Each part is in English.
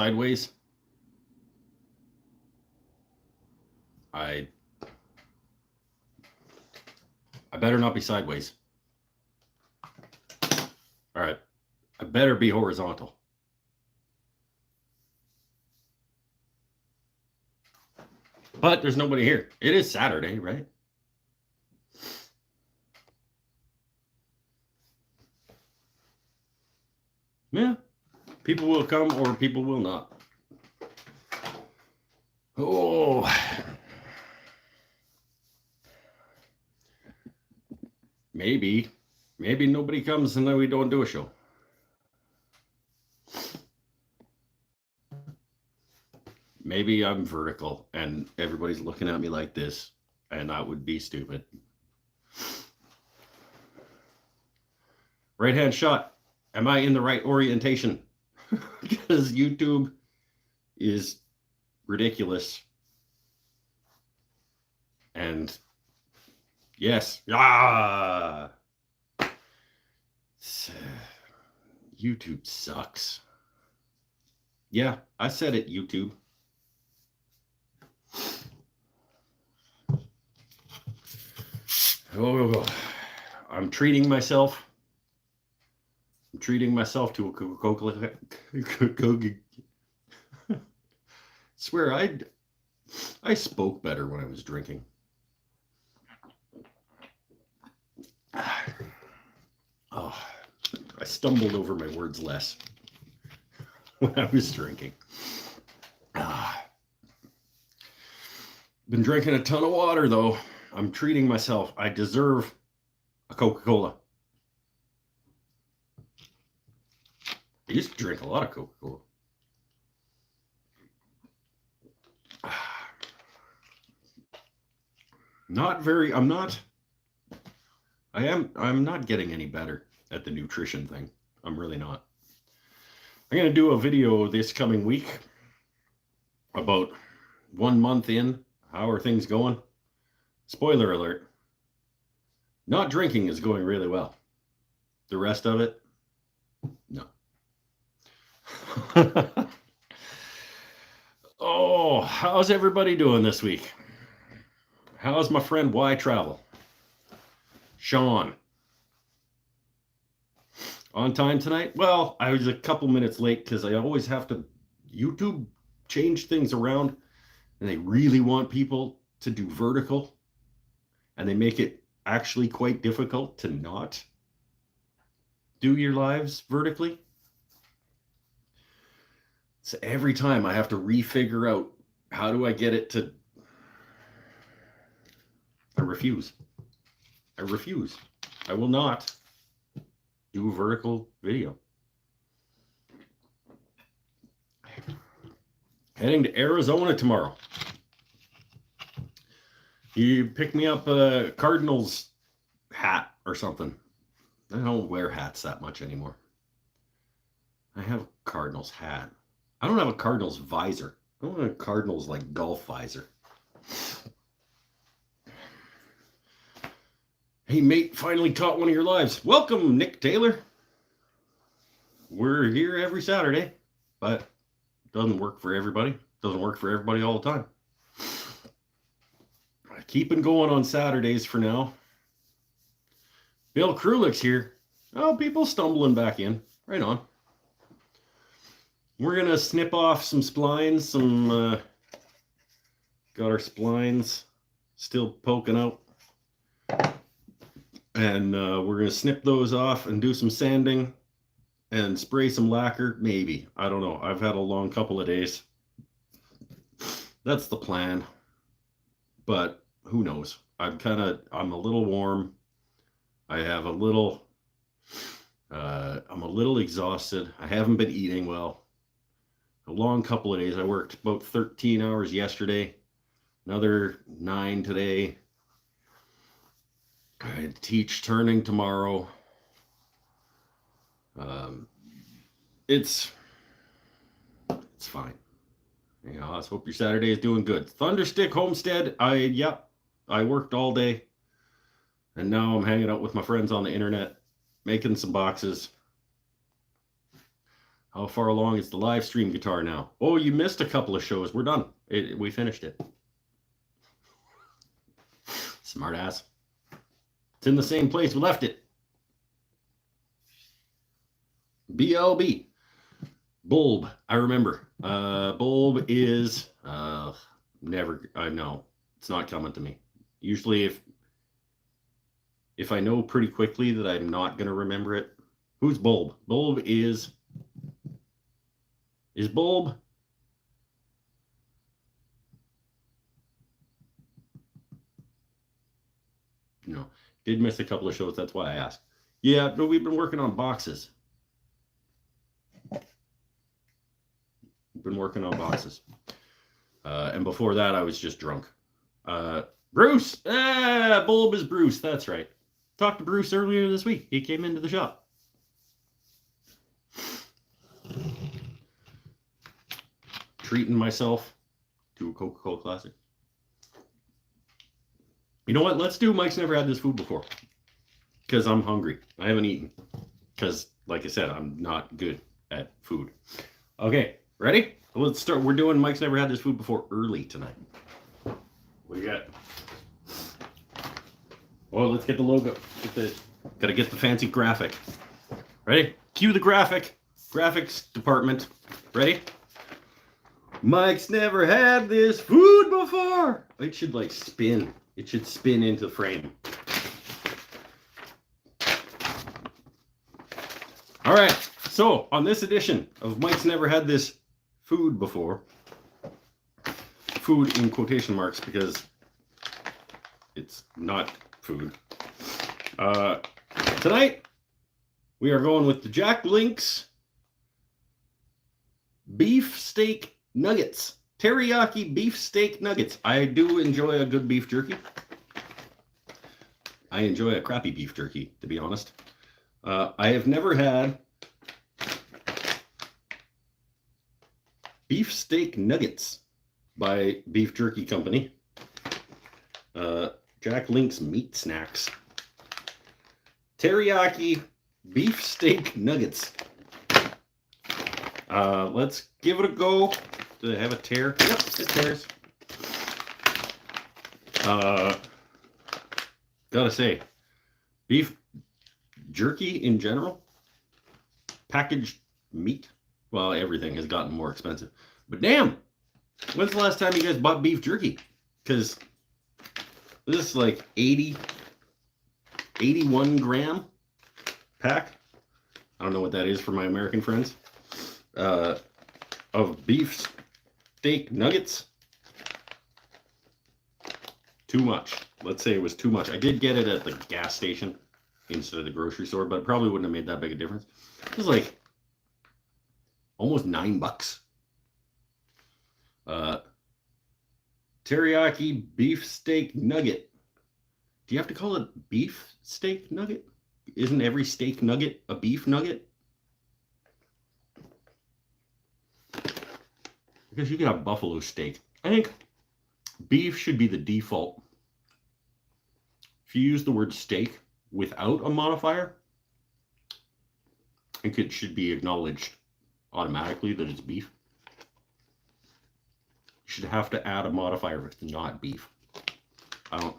sideways, I better not be sideways. All right. I better be horizontal. But there's nobody here. It is Saturday, right? Yeah. People will come or people will not. Oh. Maybe nobody comes and then we don't do a show. Maybe I'm vertical and everybody's looking at me like this, and that would be stupid. Right hand shot. Am I in the right orientation? Because YouTube is ridiculous. And yes. YouTube sucks. Yeah, I said it, YouTube. Oh, I'm treating myself. I'm treating myself to a Coca-Cola. Swear, I spoke better when I was drinking. Oh, I stumbled over my words less when I was drinking. Been drinking a ton of water, though. I'm treating myself. I deserve a Coca-Cola. I used to drink a lot of Coca-Cola. I'm not getting any better at the nutrition thing. I'm really not. I'm going to do a video this coming week about 1 month in. How are things going? Spoiler alert. Not drinking is going really well. The rest of it, no. Oh, how's everybody doing this week? How's my friend Y Travel? Sean. On time tonight? Well, I was a couple minutes late because I always have to YouTube change things around, and they really want people to do vertical, and they make it actually quite difficult to not do your lives vertically. So every time I have to refigure out how do I get it to. I refuse. I will not do a vertical video. Heading to Arizona tomorrow. You pick me up a Cardinals hat or something. I don't wear hats that much anymore. I have a Cardinals hat. I don't have a Cardinals visor. I don't have a Cardinals like golf visor. Hey, mate, finally caught one of your lives. Welcome, Nick Taylor. We're here every Saturday, but it doesn't work for everybody. Doesn't work for everybody all the time. Keeping going on Saturdays for now. Bill Krulick's here. Oh, people stumbling back in. Right on. We're going to snip off some splines. Got our splines still poking out. And we're going to snip those off and do some sanding and spray some lacquer. Maybe. I don't know. I've had a long couple of days. That's the plan. But who knows? I'm a little warm. I have a little, I'm a little exhausted. I haven't been eating well. A long couple of days. I worked about 13 hours yesterday, another 9 today. I teach turning tomorrow. It's fine. You know, let's hope your Saturday is doing good. Thunderstick Homestead. I worked all day, and now I'm hanging out with my friends on the internet, making some boxes. How far along is the live stream guitar now? Oh, you missed a couple of shows. We're done. We finished it. Smart ass. It's in the same place we left it. BLB. Bulb. I remember. Bulb is never. I know it's not coming to me. Usually, if I know pretty quickly that I'm not gonna remember it. Who's Bulb? Bulb is Bulb. No, did miss a couple of shows. That's why I asked. Yeah, but we've been working on boxes. Been working on boxes. And before that, I was just drunk. Bruce! Bulb is Bruce. That's right. Talked to Bruce earlier this week. He came into the shop. Treating myself to a Coca-Cola Classic. You know what? Let's do Mike's Never Had This Food Before. Because I'm hungry. I haven't eaten. Because, like I said, I'm not good at food. Okay, ready? Let's start. We're doing Mike's Never Had This Food Before early tonight. What do you got? Oh, let's get the logo. Gotta get the fancy graphic. Ready? Cue the graphic. Graphics department. Ready? Mike's never had this food before. It should like spin. It should spin into the frame. All right. So on this edition of Mike's Never Had This Food Before, food in quotation marks because it's not food. Tonight we are going with the Jack Link's beef steak nuggets. Teriyaki beef steak nuggets. I do enjoy a good beef jerky. I enjoy a crappy beef jerky, to be honest. I have never had beef steak nuggets by Beef Jerky Company. Jack Link's Meat Snacks. Teriyaki beef steak nuggets. Let's give it a go. Do they have a tear? Yep, it tears. Gotta say, beef jerky in general, packaged meat, well, everything has gotten more expensive. But damn, when's the last time you guys bought beef jerky? Because this is like 81 gram pack. I don't know what that is for my American friends. Of beef steak nuggets. Too much. Let's say it was too much. I did get it at the gas station instead of the grocery store, but it probably wouldn't have made that big a difference. It was like almost $9. Teriyaki beef steak nugget. Do you have to call it beef steak nugget? Isn't every steak nugget a beef nugget? Because you can have buffalo steak. I think beef should be the default. If you use the word steak without a modifier, I think it should be acknowledged automatically that it's beef. You should have to add a modifier if it's not beef. I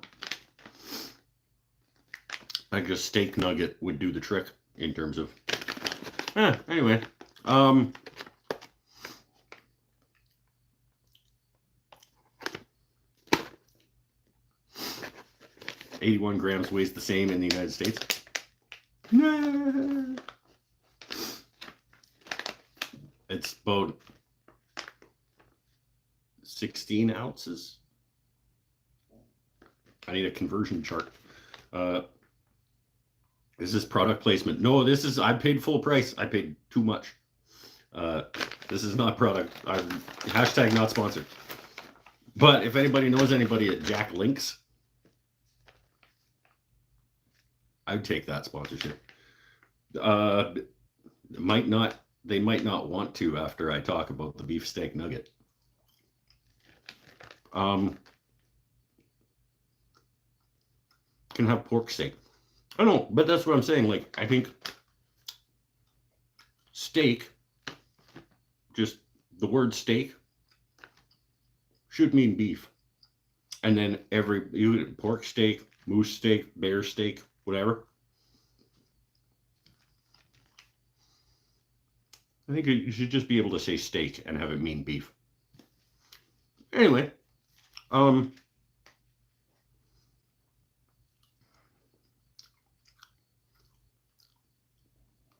think a steak nugget would do the trick in terms of... Anyway. 81 grams weighs the same in the United States. It's about 16 ounces. I need a conversion chart. Is this product placement? No, this is, I paid full price. I paid too much. This is not product. Hashtag not sponsored. But if anybody knows anybody at Jack Link's, I'd take that sponsorship. They might not want to after I talk about the beef steak nugget. Can have pork steak. I don't know, but that's what I'm saying. Like, I think steak just the word steak should mean beef. And then pork steak, moose steak, bear steak, whatever. I think you should just be able to say steak and have it mean beef. Anyway, um,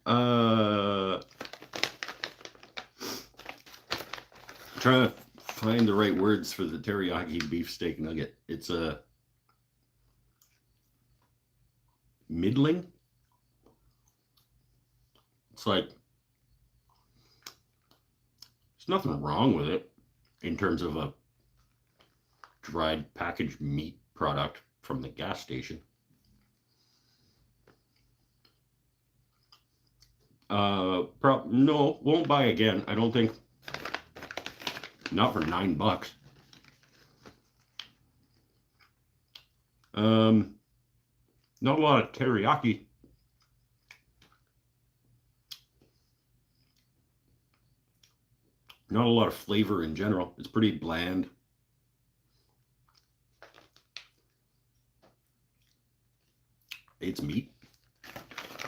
uh, trying to find the right words for the teriyaki beef steak nugget. It's a middling. It's like there's nothing wrong with it in terms of a dried packaged meat product from the gas station. No, won't buy again. I don't think. Not for $9. Not a lot of teriyaki. Not a lot of flavor in general. It's pretty bland. It's meat.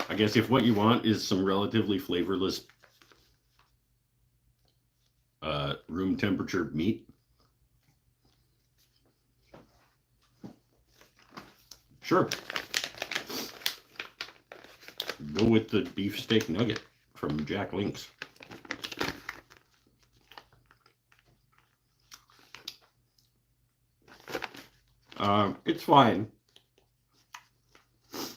I guess if what you want is some relatively flavorless room temperature meat, sure. Go with the beef steak nugget from Jack Link's. It's fine. It's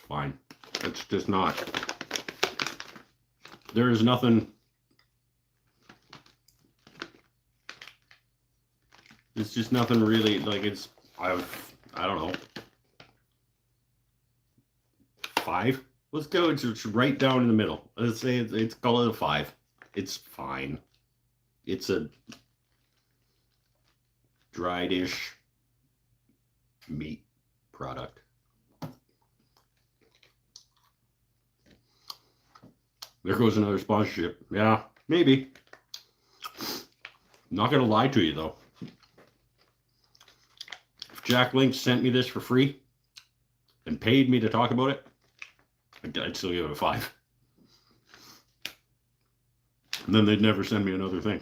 fine. It's just not. There is nothing. It's just nothing really like it's. I don't know. 5. Let's go. It's right down in the middle. Let's say it's call it a 5. It's fine. It's a dried-ish meat product. There goes another sponsorship. Yeah, maybe. Not gonna lie to you though. If Jack Link sent me this for free and paid me to talk about it, I'd still give it a 5. And then they'd never send me another thing.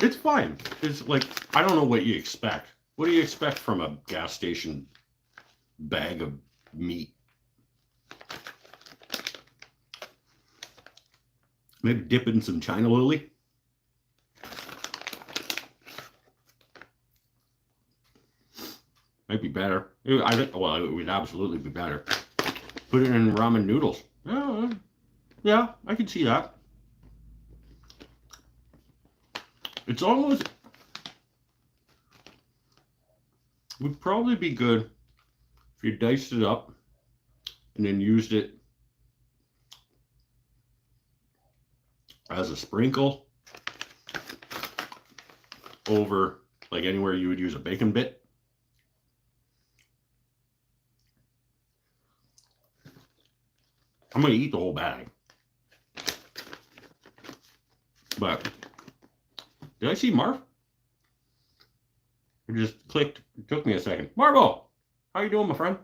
It's fine. It's like, I don't know what you expect. What do you expect from a gas station bag of meat? Maybe dip it in some China lily. Might be better. I think, well, it would absolutely be better. Put it in ramen noodles. Yeah, I can see that. It's almost, would probably be good if you diced it up and then used it as a sprinkle over like anywhere you would use a bacon bit. I'm going to eat the whole bag. But did I see Marv? It just clicked. It took me a second. Marvo, how you doing, my friend?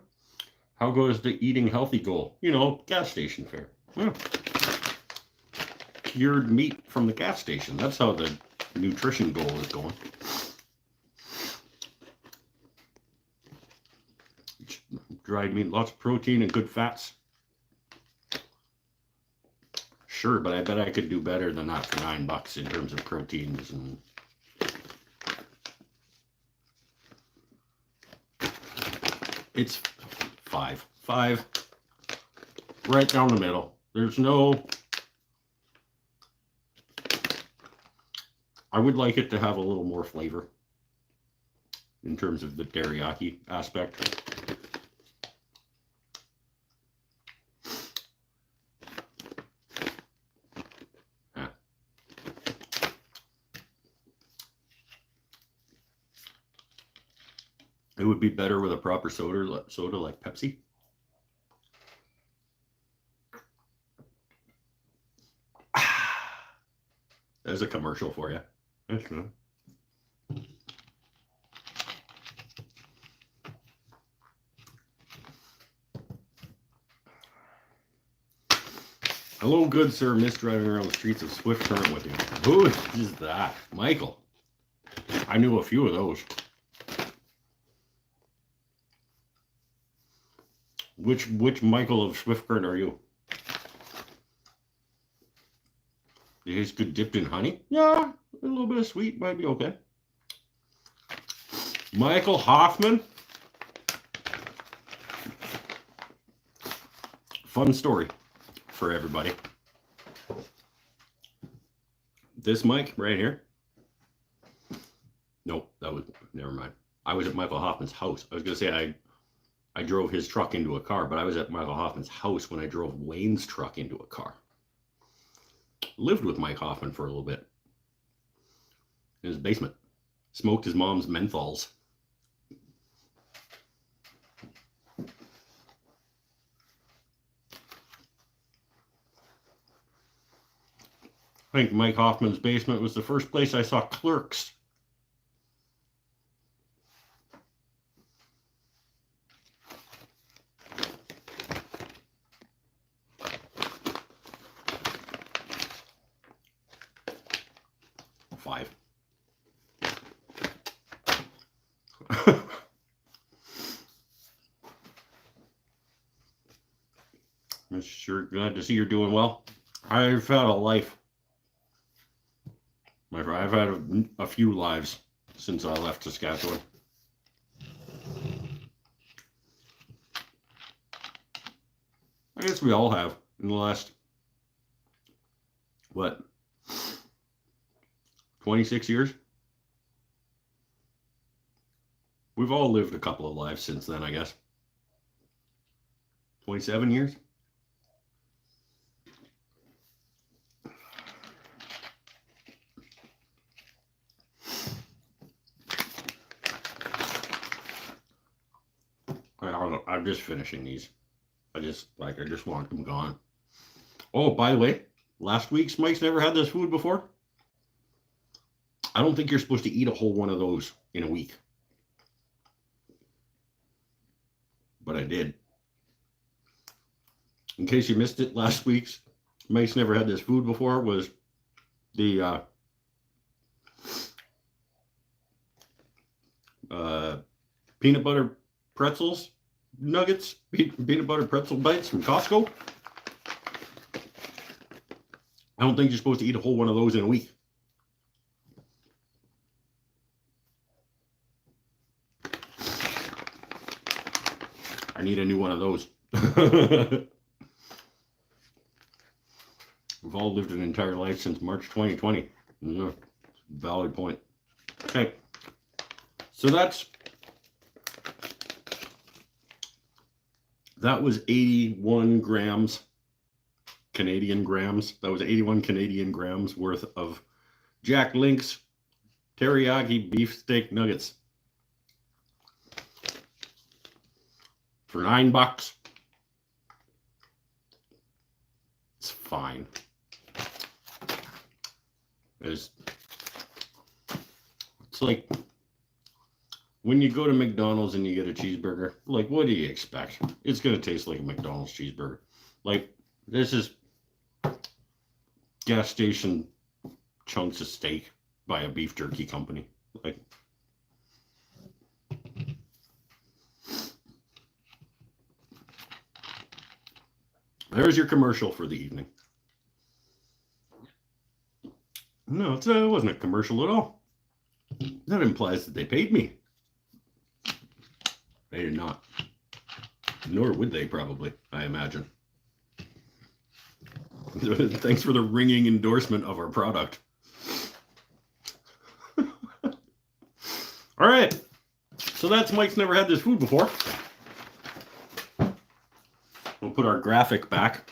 How goes the eating healthy goal? You know, gas station fare. Yeah. Cured meat from the gas station. That's how the nutrition goal is going. Dried meat, lots of protein and good fats. Sure, but I bet I could do better than that for $9 in terms of proteins and it's 5. 5. Right down the middle. There's no. I would like it to have a little more flavor in terms of the teriyaki aspect. It would be better with a proper soda like Pepsi. There's a commercial for you. That's good. Hello, good sir, miss driving around the streets of Swift Current with you. Who is that? Michael. I knew a few of those. Which Michael of Swift Current are you? Is good dipped in honey? Yeah, a little bit of sweet might be okay. Michael Hoffman. Fun story for everybody. This mic right here. Nope, that was, never mind. I was at Michael Hoffman's house. I was going to say I drove his truck into a car, but I was at Michael Hoffman's house when I drove Wayne's truck into a car. Lived with Mike Hoffman for a little bit. In his basement. Smoked his mom's menthols. I think Mike Hoffman's basement was the first place I saw Clerks. Five. I'm sure glad to see you're doing well. I've had a life. I've had a few lives since I left Saskatchewan. I guess we all have in the last, what, 26 years? We've all lived a couple of lives since then, I guess. 27 years? I don't know. I'm just finishing these. I just want them gone. Oh, by the way, last week's Mike's never had this food before. I don't think you're supposed to eat a whole one of those in a week. But I did. In case you missed it, last week's Mike's never had this food before was the peanut butter pretzels nuggets, peanut butter pretzel bites from Costco. I don't think you're supposed to eat a whole one of those in a week. I need a new one of those. We've all lived an entire life since March 2020. Valid point. Okay. So that was 81 grams, Canadian grams. That was 81 Canadian grams worth of Jack Link's teriyaki beefsteak nuggets. For $9. It's fine. It's like when you go to McDonald's and you get a cheeseburger, like, what do you expect? It's going to taste like a McDonald's cheeseburger. Like, this is gas station chunks of steak by a beef jerky company. Like, there's your commercial for the evening. No, it wasn't a commercial at all. That implies that they paid me. They did not. Nor would they, probably, I imagine. Thanks for the ringing endorsement of our product. All right. So that's Mike's never had this food before. We'll put our graphic back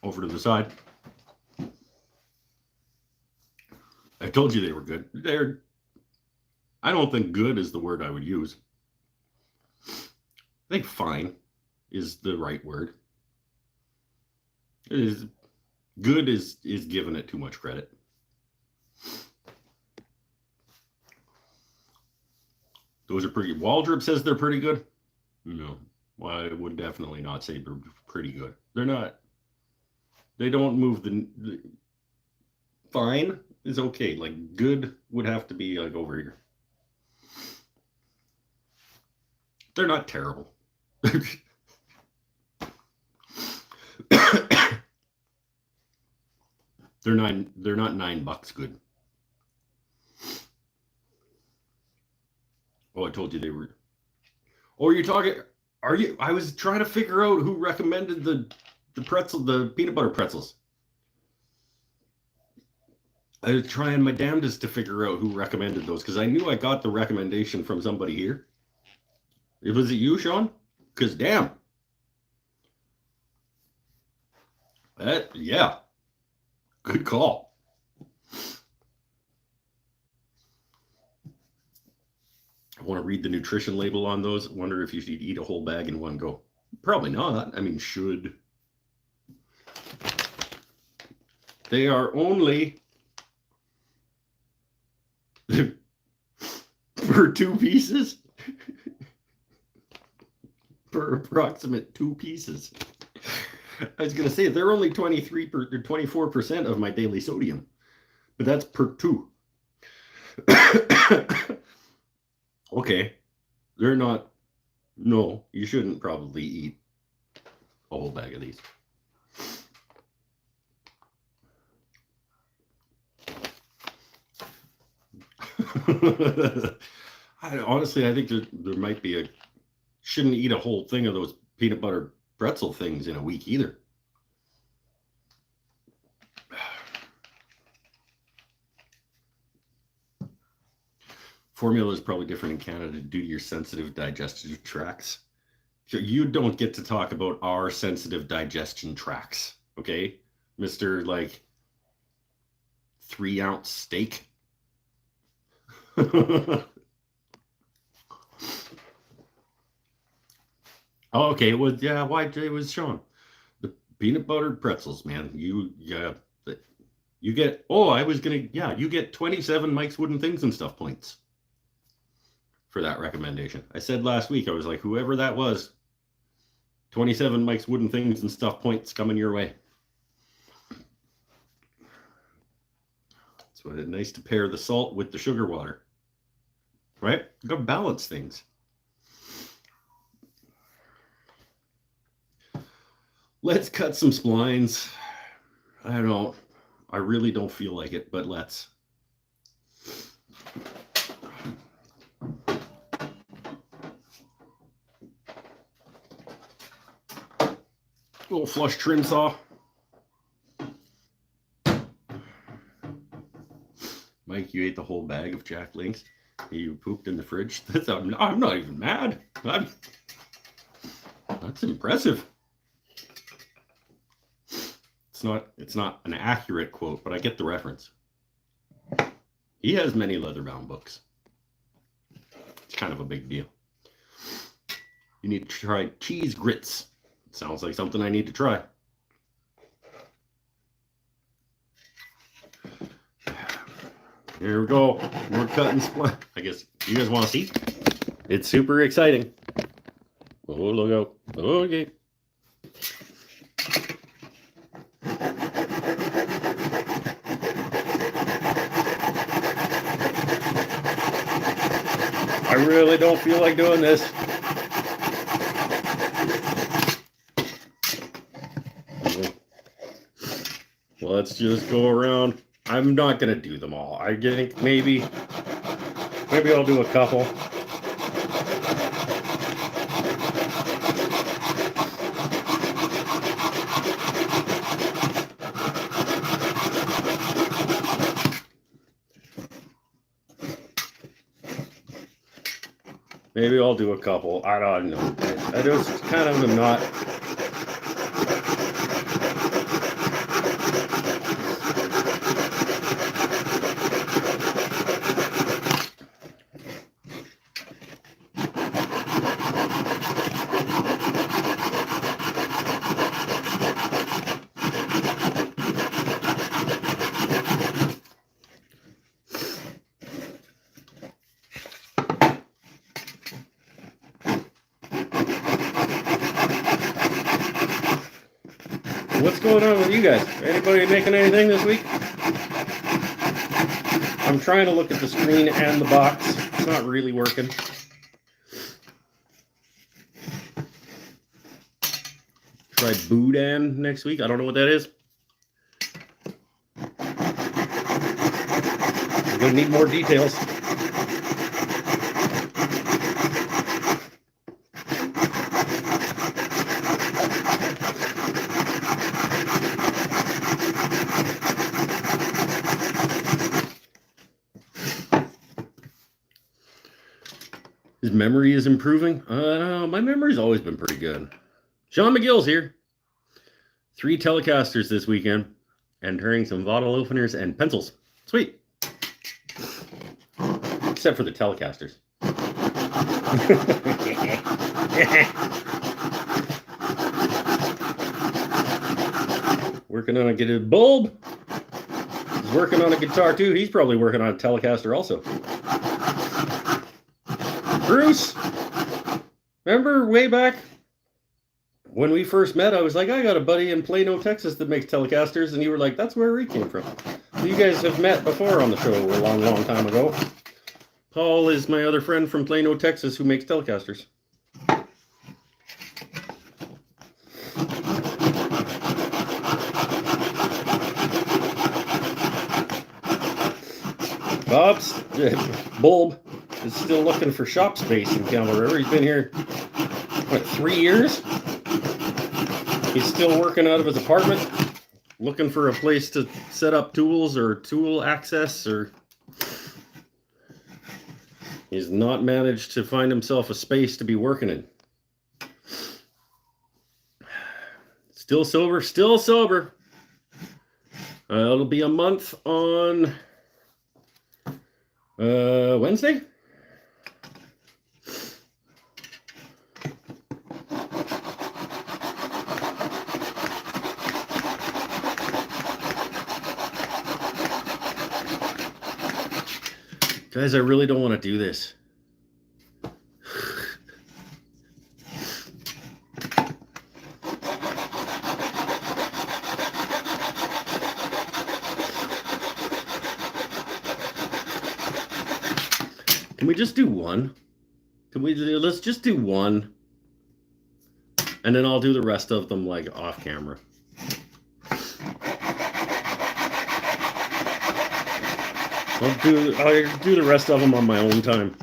over to the side. I told you they were good. I don't think good is the word I would use. I think fine is the right word. Good is giving it too much credit. Those are pretty. Waldrop says they're pretty good. No, well, I would definitely not say they're pretty good. They're not. They don't move the fine is okay. Like good would have to be like over here. They're not terrible. They're not $9 good. Oh, I told you they were. Oh, you're talking. Are you? I was trying to figure out who recommended the peanut butter pretzels. I was trying my damnedest to figure out who recommended those because I knew I got the recommendation from somebody here. Was it you, Sean? Because damn. Yeah. Good call. I want to read the nutrition label on those. Wonder if you should eat a whole bag in one go. Probably not. I mean, should. They are only for 2 pieces. For approximate 2 pieces. I was going to say they're only 24% of my daily sodium, but that's per 2. Okay, they're not. No, you shouldn't probably eat a whole bag of these. Honestly, I think there might be shouldn't eat a whole thing of those peanut butter pretzel things in a week either. Formula is probably different in Canada due to your sensitive digestive tracts. So you don't get to talk about our sensitive digestion tracts, okay? Mr. like 3-ounce steak. Oh, okay. Well, yeah. Why it was Sean? The peanut butter pretzels, man. You get. Oh, I was gonna. Yeah, you get 27 Mike's Wooden Things and Stuff points for that recommendation. I said last week I was like, whoever that was, 27 Mike's Wooden Things and Stuff points coming your way. It's nice to pair the salt with the sugar water, right? You got to balance things. Let's cut some splines. I really don't feel like it, but let's. Little flush trim saw. Mike, you ate the whole bag of Jack Links. You pooped in the fridge. I'm not even mad. That's impressive. It's not an accurate quote, but I get the reference. He has many leather-bound books. It's kind of a big deal. You need to try cheese grits. Sounds like something I need to try. Here we go. We're cutting spline. I guess you guys want to see? It's super exciting. Oh, look out. Okay. I really don't feel like doing this. Let's just go around. I'm not going to do them all. I think maybe I'll do a couple. Maybe I'll do a couple. I don't know. I just kind of am not. going on with you guys? Anybody making anything this week? I'm trying to look at the screen and the box. It's not really working. Try Boudin next week. I don't know what that is. I'm going to need more details. His memory is improving. My memory's always been pretty good. Sean McGill's here. 3 Telecasters this weekend. Entering some bottle openers and pencils. Sweet. Except for the Telecasters. Working on a bulb. He's working on a guitar too. He's probably working on a Telecaster also. Bruce, remember way back when we first met, I was like, I got a buddy in Plano, Texas that makes Telecasters, and you were like, that's where he came from. You guys have met before on the show a long, long time ago. Paul is my other friend from Plano, Texas, who makes Telecasters. Bob's bulb is still looking for shop space in Campbell River. He's been here, what, 3 years? He's still working out of his apartment, looking for a place to set up tools or tool access, or he's not managed to find himself a space to be working in. Still sober, still sober. It'll be a month on Wednesday. Guys, I really don't want to do this. Can we just do one? Let's just do one. And then I'll do the rest of them like off camera. I'll do the rest of them on my own time.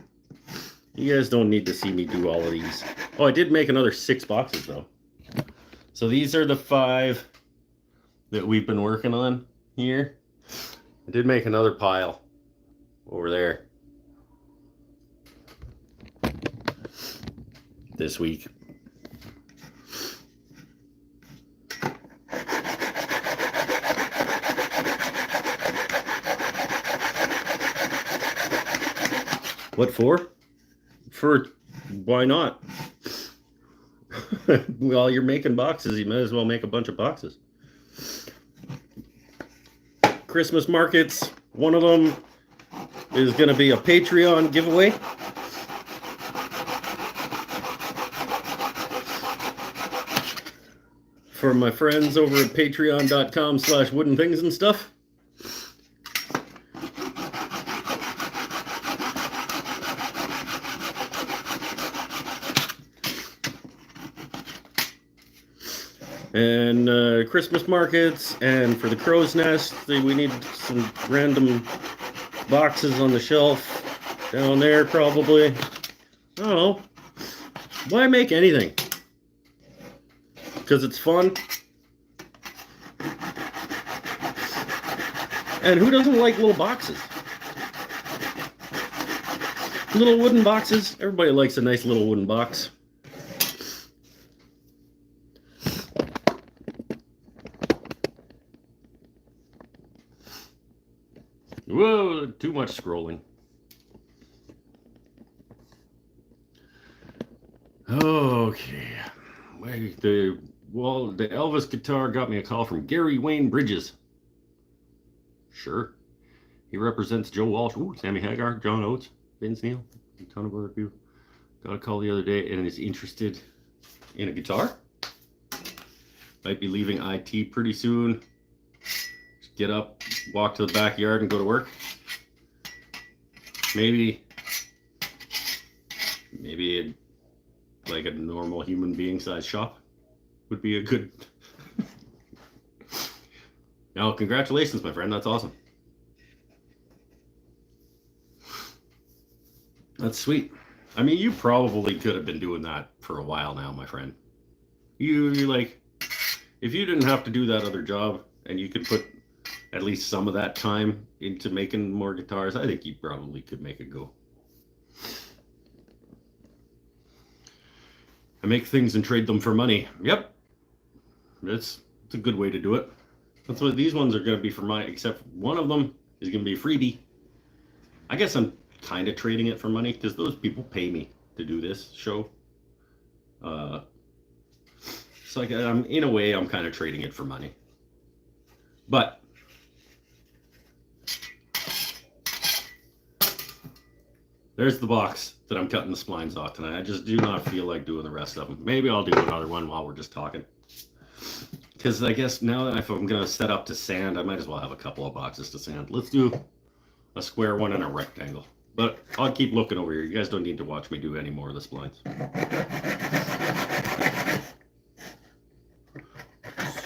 You guys don't need to see me do all of these. Oh, I did make another 6 boxes though. So these are the 5 that we've been working on here. I did make another pile over there this week. What for? Why not? Well, you're making boxes, you might as well make a bunch of boxes. Christmas markets, one of them is going to be a Patreon giveaway. For my friends over at patreon.com/woodenthingsandstuff. And Christmas markets, and for the crow's nest, we need some random boxes on the shelf down there probably. I don't know. Why make anything? Because it's fun. And who doesn't like little boxes? Little wooden boxes. Everybody likes a nice little wooden box. Whoa, too much scrolling. Okay. The Elvis guitar got me a call from Gary Wayne Bridges. Sure. He represents Joe Walsh, Sammy Hagar, John Oates, Vince Neil, a ton of other people. Got a call the other day and is interested in a guitar. Might be leaving IT pretty soon. Just get up, walk to the backyard, and go to work. Maybe like a normal human being size shop would be a good. Now, congratulations, my friend. That's awesome. That's sweet. I mean, you probably could have been doing that for a while now, my friend. You're like, if you didn't have to do that other job and you could put at least some of that time into making more guitars, I think you probably could make it go. I make things and trade them for money. Yep. It's a good way to do it. That's what these ones are going to be for except one of them is going to be a freebie. I guess I'm kind of trading it for money because those people pay me to do this show. So I'm in a way I'm kind of trading it for money. But there's the box that I'm cutting the splines off tonight. I just do not feel like doing the rest of them. Maybe I'll do another one while we're just talking. Because I guess now that if I'm going to set up to sand, I might as well have a couple of boxes to sand. Let's do a square one and a rectangle. But I'll keep looking over here. You guys don't need to watch me do any more of the splines.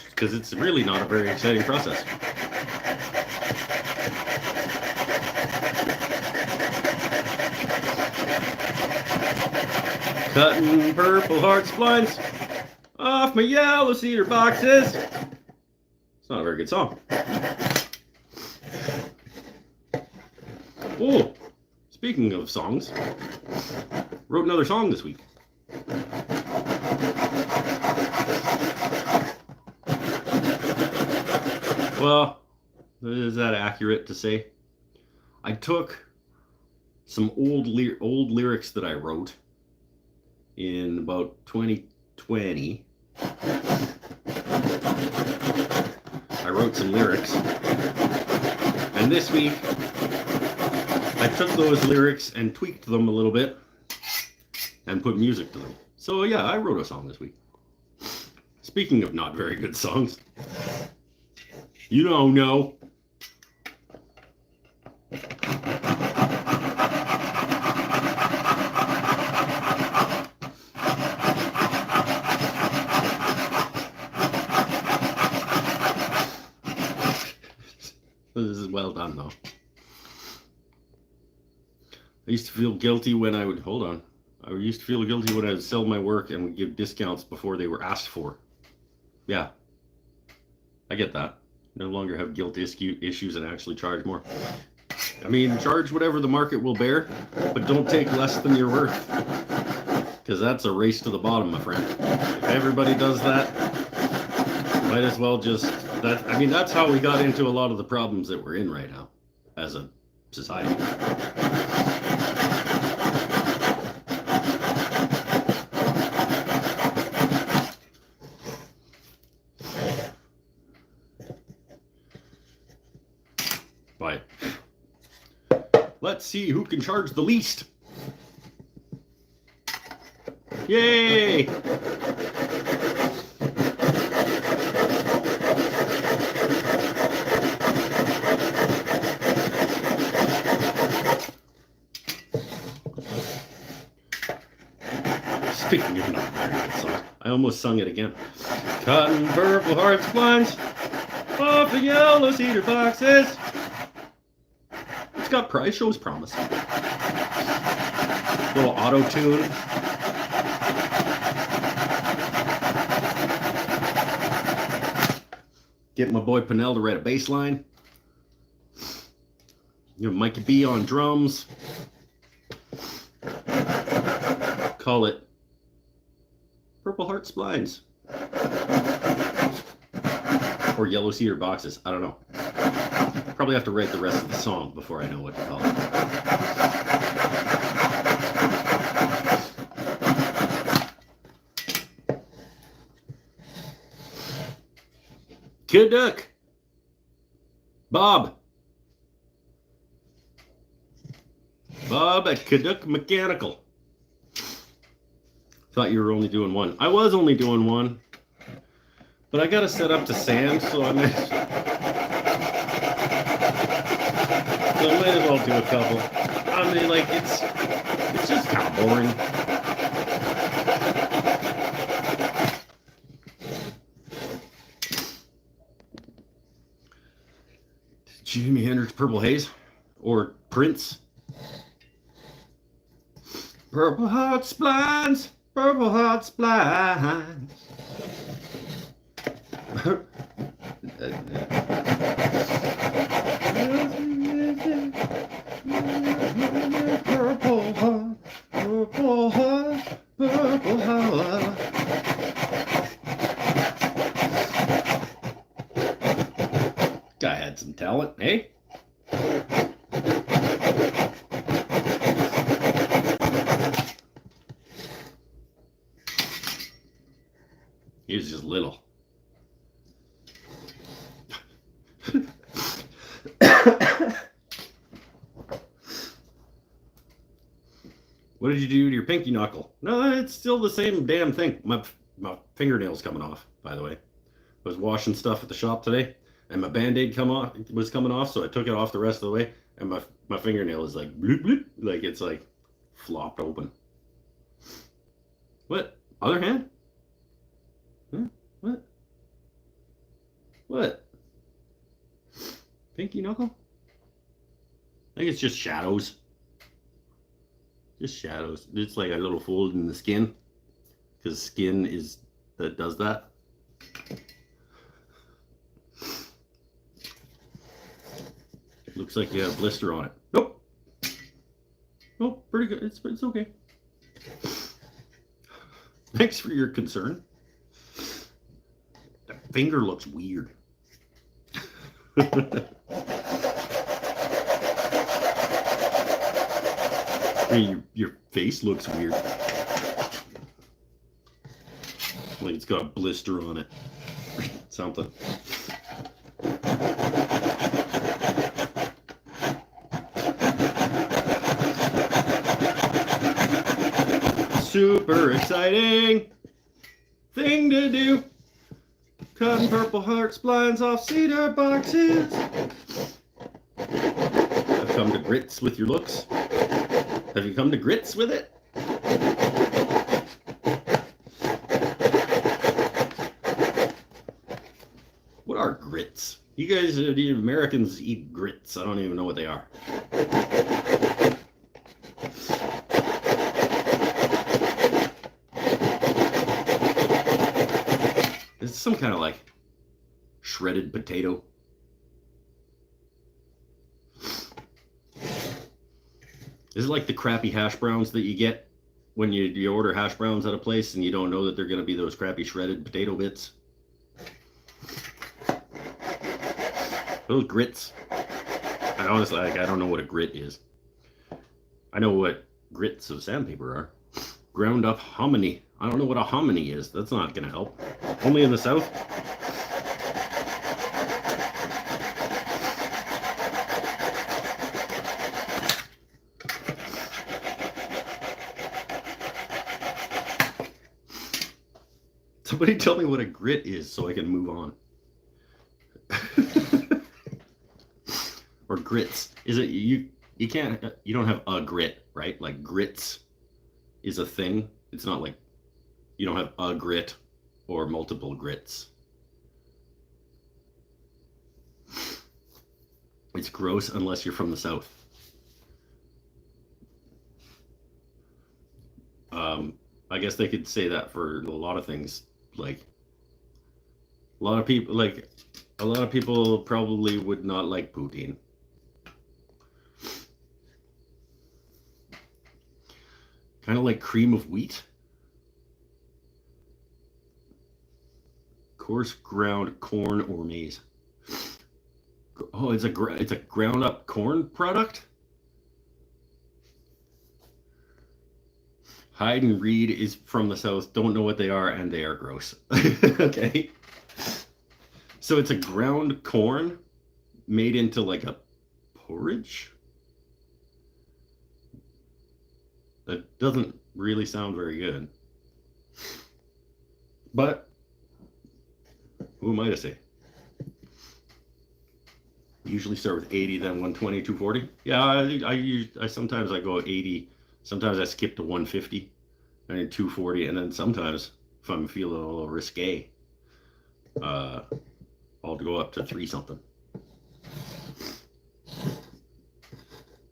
Because it's really not a very exciting process. Cutting Purple Heart splines off my yellow cedar boxes. It's not a very good song. Oh, speaking of songs, wrote another song this week. Well, is that accurate to say? I took some old lyrics that I wrote in about 2020. I wrote some lyrics, and this week I took those lyrics and tweaked them a little bit and put music to them. So yeah, I wrote a song this week. Speaking of not very good songs, you don't know. This is well done, though. I used to feel guilty when I would, hold on. I used to feel guilty when I would sell my work and would give discounts before they were asked for. Yeah. I get that. No longer have guilt issues and actually charge more. I mean, charge whatever the market will bear, but don't take less than you're worth. Because that's a race to the bottom, my friend. If everybody does that, might as well just... I mean, that's how we got into a lot of the problems that we're in right now as a society. But let's see who can charge the least. Yay! Speaking of not very good song, I almost sung it again. Cotton Purple Heart splines off the yellow cedar boxes. It's got price, shows promise. Little auto tune. Get my boy Pinnell to write a bass line. You know, Mikey B on drums. Call it Purple Heart Splines. Or Yellow Cedar Boxes. I don't know. Probably have to write the rest of the song before I know what to call it. Caduck. Bob at Caduck Mechanical. Thought you were only doing one. I was only doing one. But I gotta set up to sand, so I might as well do a couple. I mean, like it's just kind of boring. Jimi Hendrix, Purple Haze, or Prince. Purple heart splines, purple heart splines. Purple heart, purple heart, purple heart. Guy had some talent, eh? He was just little. What did you do to your pinky knuckle? No, it's still the same damn thing. My fingernail's coming off, by the way. I was washing stuff at the shop today, and my Band-Aid was coming off, so I took it off the rest of the way, and my fingernail is like bloop bloop, like it's like flopped open. What? Other hand? Huh? What? What? Pinky knuckle? I think it's just shadows. Just shadows. It's like a little fold in the skin, because skin is that does that. Looks like you have a blister on it. Nope. Nope. Pretty good. It's okay. Thanks for your concern. That finger looks weird. I mean, your face looks weird. Like it's got a blister on it. Something. Super exciting thing to do. Cutting purple heart splines off cedar boxes. I've come to grits with your looks. Have you come to grits with it? What are grits? You guys, the Americans eat grits. I don't even know what they are. It's some kind of like shredded potato. Is it like the crappy hash browns that you get when you order hash browns at a place and you don't know that they're going to be those crappy shredded potato bits? Those grits. I honestly, I don't know what a grit is. I know what grits of sandpaper are. Ground up hominy. I don't know what a hominy is. That's not going to help. Only in the South. Somebody tell me what a grit is so I can move on. Or grits. Is it you don't have a grit, right? Like grits is a thing. It's not like you don't have a grit or multiple grits. It's gross unless you're from the South. I guess they could say that for a lot of things. Like a lot of people probably would not like poutine. Kind of like cream of wheat. Coarse ground corn or maize. Oh, it's a ground up corn product. Hyde and Reed is from the South. Don't know what they are, and they are gross. Okay. So it's a ground corn made into like a porridge. That doesn't really sound very good. But Who am I to say? Usually start with 80, then 120, 240. Yeah, I sometimes I go 80. Sometimes I skip to 150, and then 240, and then sometimes if I'm feeling a little risque, uh, I'll go up to 3 something.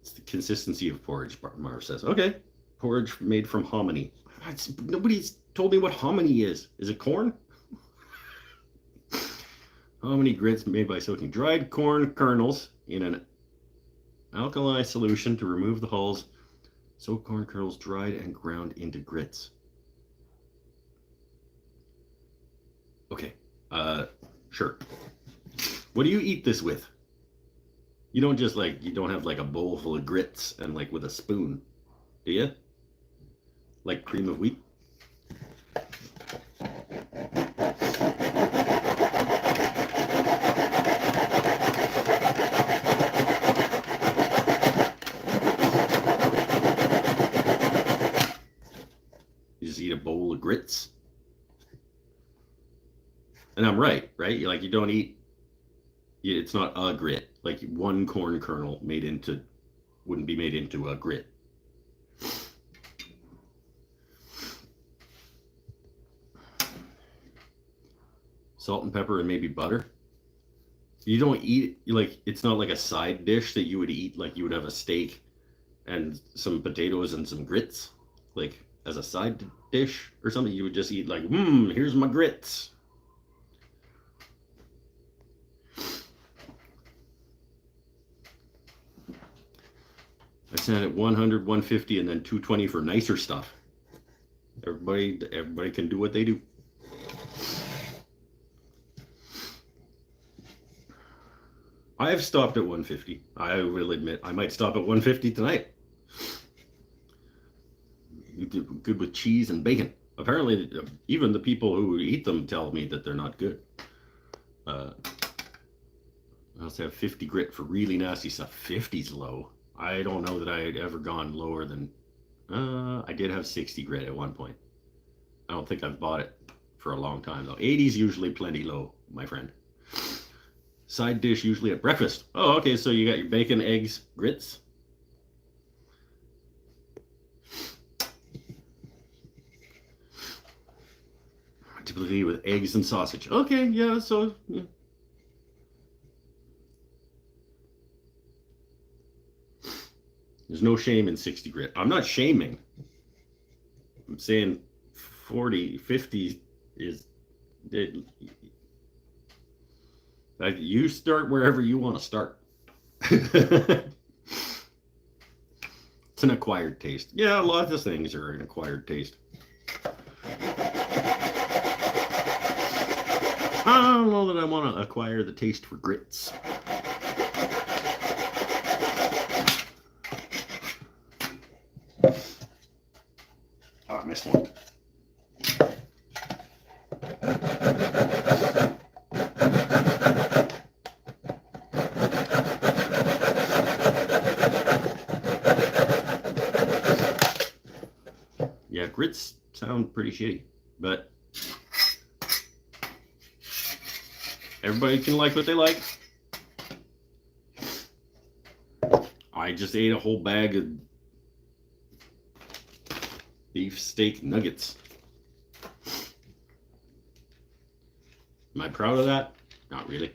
It's the consistency of porridge, Marv says. Okay, porridge made from hominy. Nobody's told me what hominy is. Is it corn? Hominy grits made by soaking dried corn kernels in an alkali solution to remove the hulls. Soak corn kernels dried and ground into grits. Okay, sure. What do you eat this with? You don't just you don't have like a bowl full of grits and like with a spoon, do you? Like cream of wheat? You just eat a bowl of grits? And I'm right? You don't eat, it's not a grit. Like one corn kernel wouldn't be made into a grit. Salt and pepper and maybe butter. You don't eat, it's not like a side dish that you would eat, like you would have a steak and some potatoes and some grits, like as a side dish or something. You would just eat here's my grits. I sent it 100, 150, and then 220 for nicer stuff. Everybody can do what they do. I have stopped at 150. I will admit I might stop at 150 tonight. You do good with cheese and bacon. Apparently, even the people who eat them tell me that they're not good. I also have 50 grit for really nasty stuff. 50's low. I don't know that I had ever gone lower than. I did have 60 grit at one point. I don't think I've bought it for a long time though. 80's usually plenty low, my friend. Side dish usually at breakfast. Oh, okay, so you got your bacon, eggs, grits. Typically with eggs and sausage. Okay, yeah, so yeah. There's no shame in 60 grit. I'm not shaming. I'm saying 40, 50 is you start wherever you want to start. It's an acquired taste. Yeah, a lot of things are an acquired taste. I don't know that I want to acquire the taste for grits. Oh, I missed one. Yeah, grits sound pretty shitty, but everybody can like what they like. I just ate a whole bag of beef steak nuggets. Am I proud of that? Not really.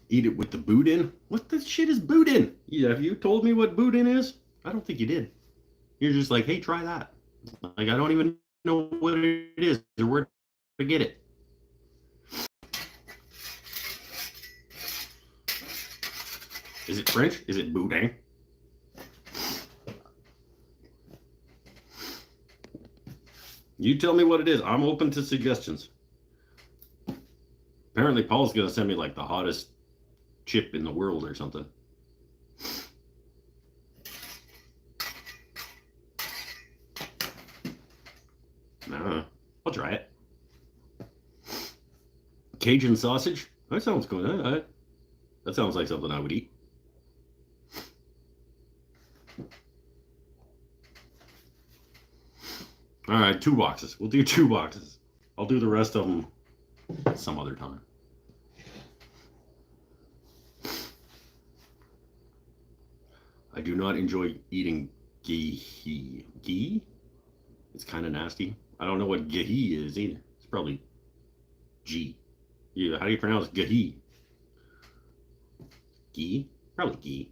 Eat it with the boudin? What the shit is boudin? Yeah, have you told me what boudin is? I don't think you did. You're just like, hey, try that. Like, I don't even know what it is or where to get it. Is it French? Is it boudin? You tell me what it is. I'm open to suggestions. Apparently, Paul's going to send me like the hottest chip in the world or something. I'll try it. Cajun sausage? That sounds good. That sounds like something I would eat. All right, 2 boxes. We'll do 2 boxes. I'll do the rest of them some other time. I do not enjoy eating ghee. Ghee? It's kind of nasty. I don't know what ghee is either. It's probably G. Yeah, how do you pronounce ghee? Ghee? Probably ghee.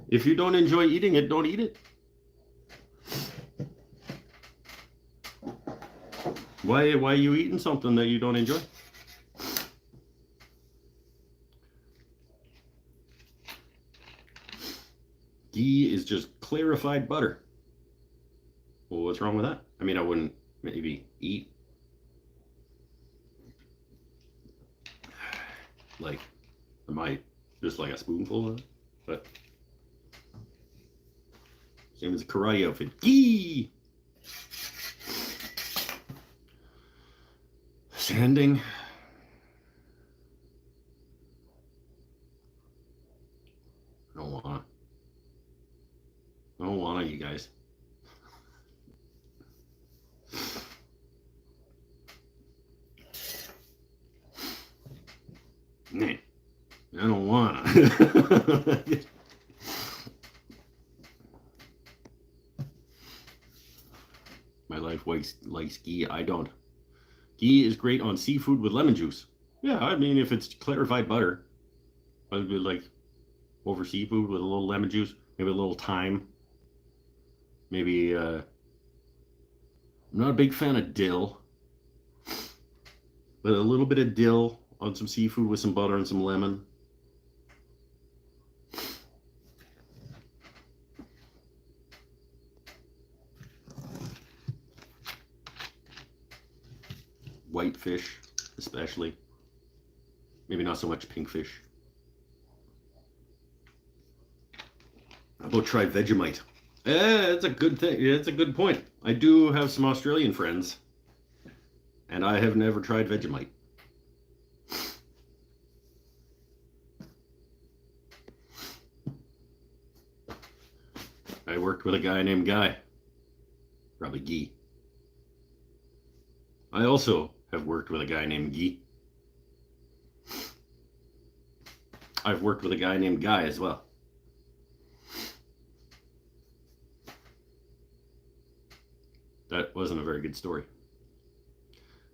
If you don't enjoy eating it, don't eat it. Why are you eating something that you don't enjoy? Ghee is just clarified butter. Well, what's wrong with that? I mean, I wouldn't maybe eat like I might just like a spoonful of it, but same as a karate outfit. Ghee! Sanding. I don't want to, you guys. Nah, I don't want to. My life likes ghee. I don't. Ghee is great on seafood with lemon juice. Yeah, I mean, if it's clarified butter, I'd be like over seafood with a little lemon juice, maybe a little thyme. Maybe, I'm not a big fan of dill, but a little bit of dill on some seafood with some butter and some lemon. Whitefish, especially. Maybe not so much pink fish. How about try Vegemite? It's a good thing. It's a good point. I do have some Australian friends, and I have never tried Vegemite. I worked with a guy named Guy. Probably Guy. I also have worked with a guy named Guy. I've worked with a guy named Guy as well. That wasn't a very good story.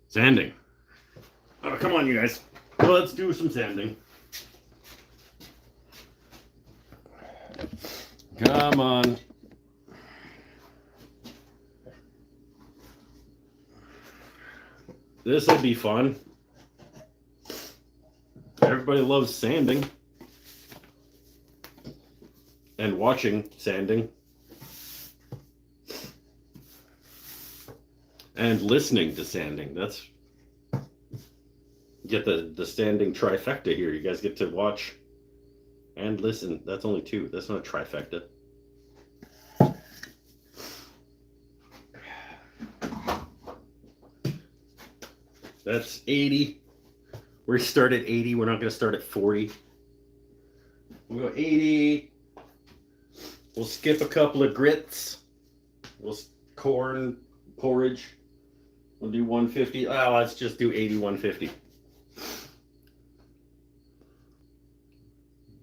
Sanding. Oh, come on, you guys. Well, let's do some sanding. Come on. This will be fun. Everybody loves sanding. And watching sanding. And listening to sanding. That's get the sanding trifecta here. You guys get to watch and listen. That's only 2. That's not a trifecta. That's 80. We start at 80. We're not going to start at 40. We'll go 80. We'll skip a couple of grits. We'll corn porridge. We'll do 150. Oh, let's just do 80, 150.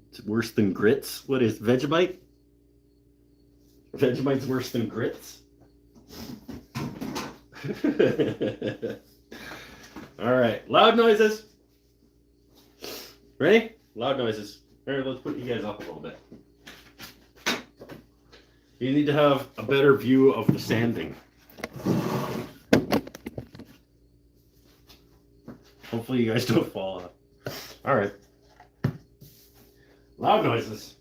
It's worse than grits. What is Vegemite? Vegemite's worse than grits. All right, loud noises. Ready? Loud noises. All right, let's put you guys up a little bit. You need to have a better view of the sanding. Hopefully you guys don't fall off. All right. Loud noises.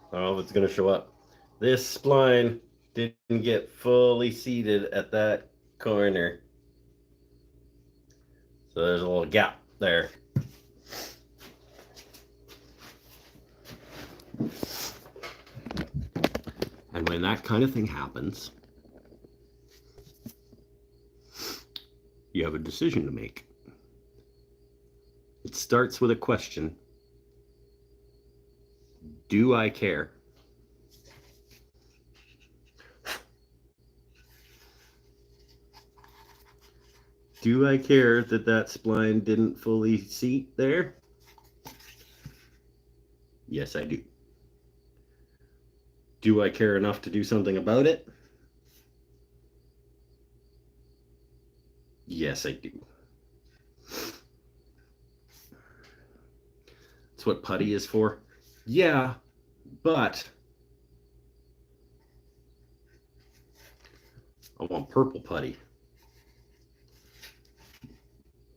I don't know if it's going to show up. This spline didn't get fully seated at that corner. So there's a little gap there. And when that kind of thing happens, you have a decision to make. It starts with a question. Do I care? Do I care that that spline didn't fully seat there? Yes, I do. Do I care enough to do something about it? Yes, I do. That's what putty is for. Yeah, but I want purple putty.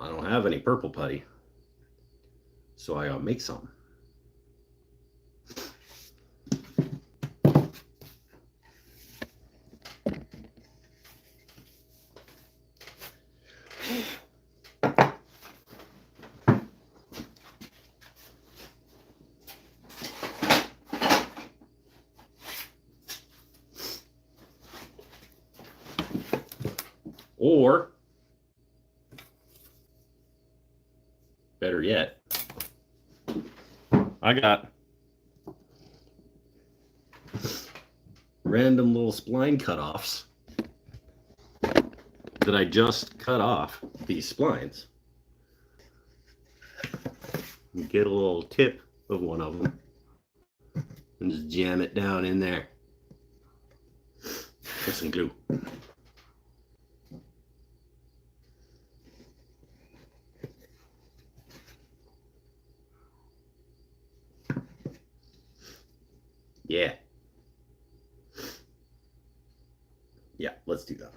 I don't have any purple putty, so I gotta make some. Or, better yet, I got random little spline cutoffs that I just cut off these splines. You get a little tip of one of them and just jam it down in there with some glue. Yeah. Yeah, let's do that.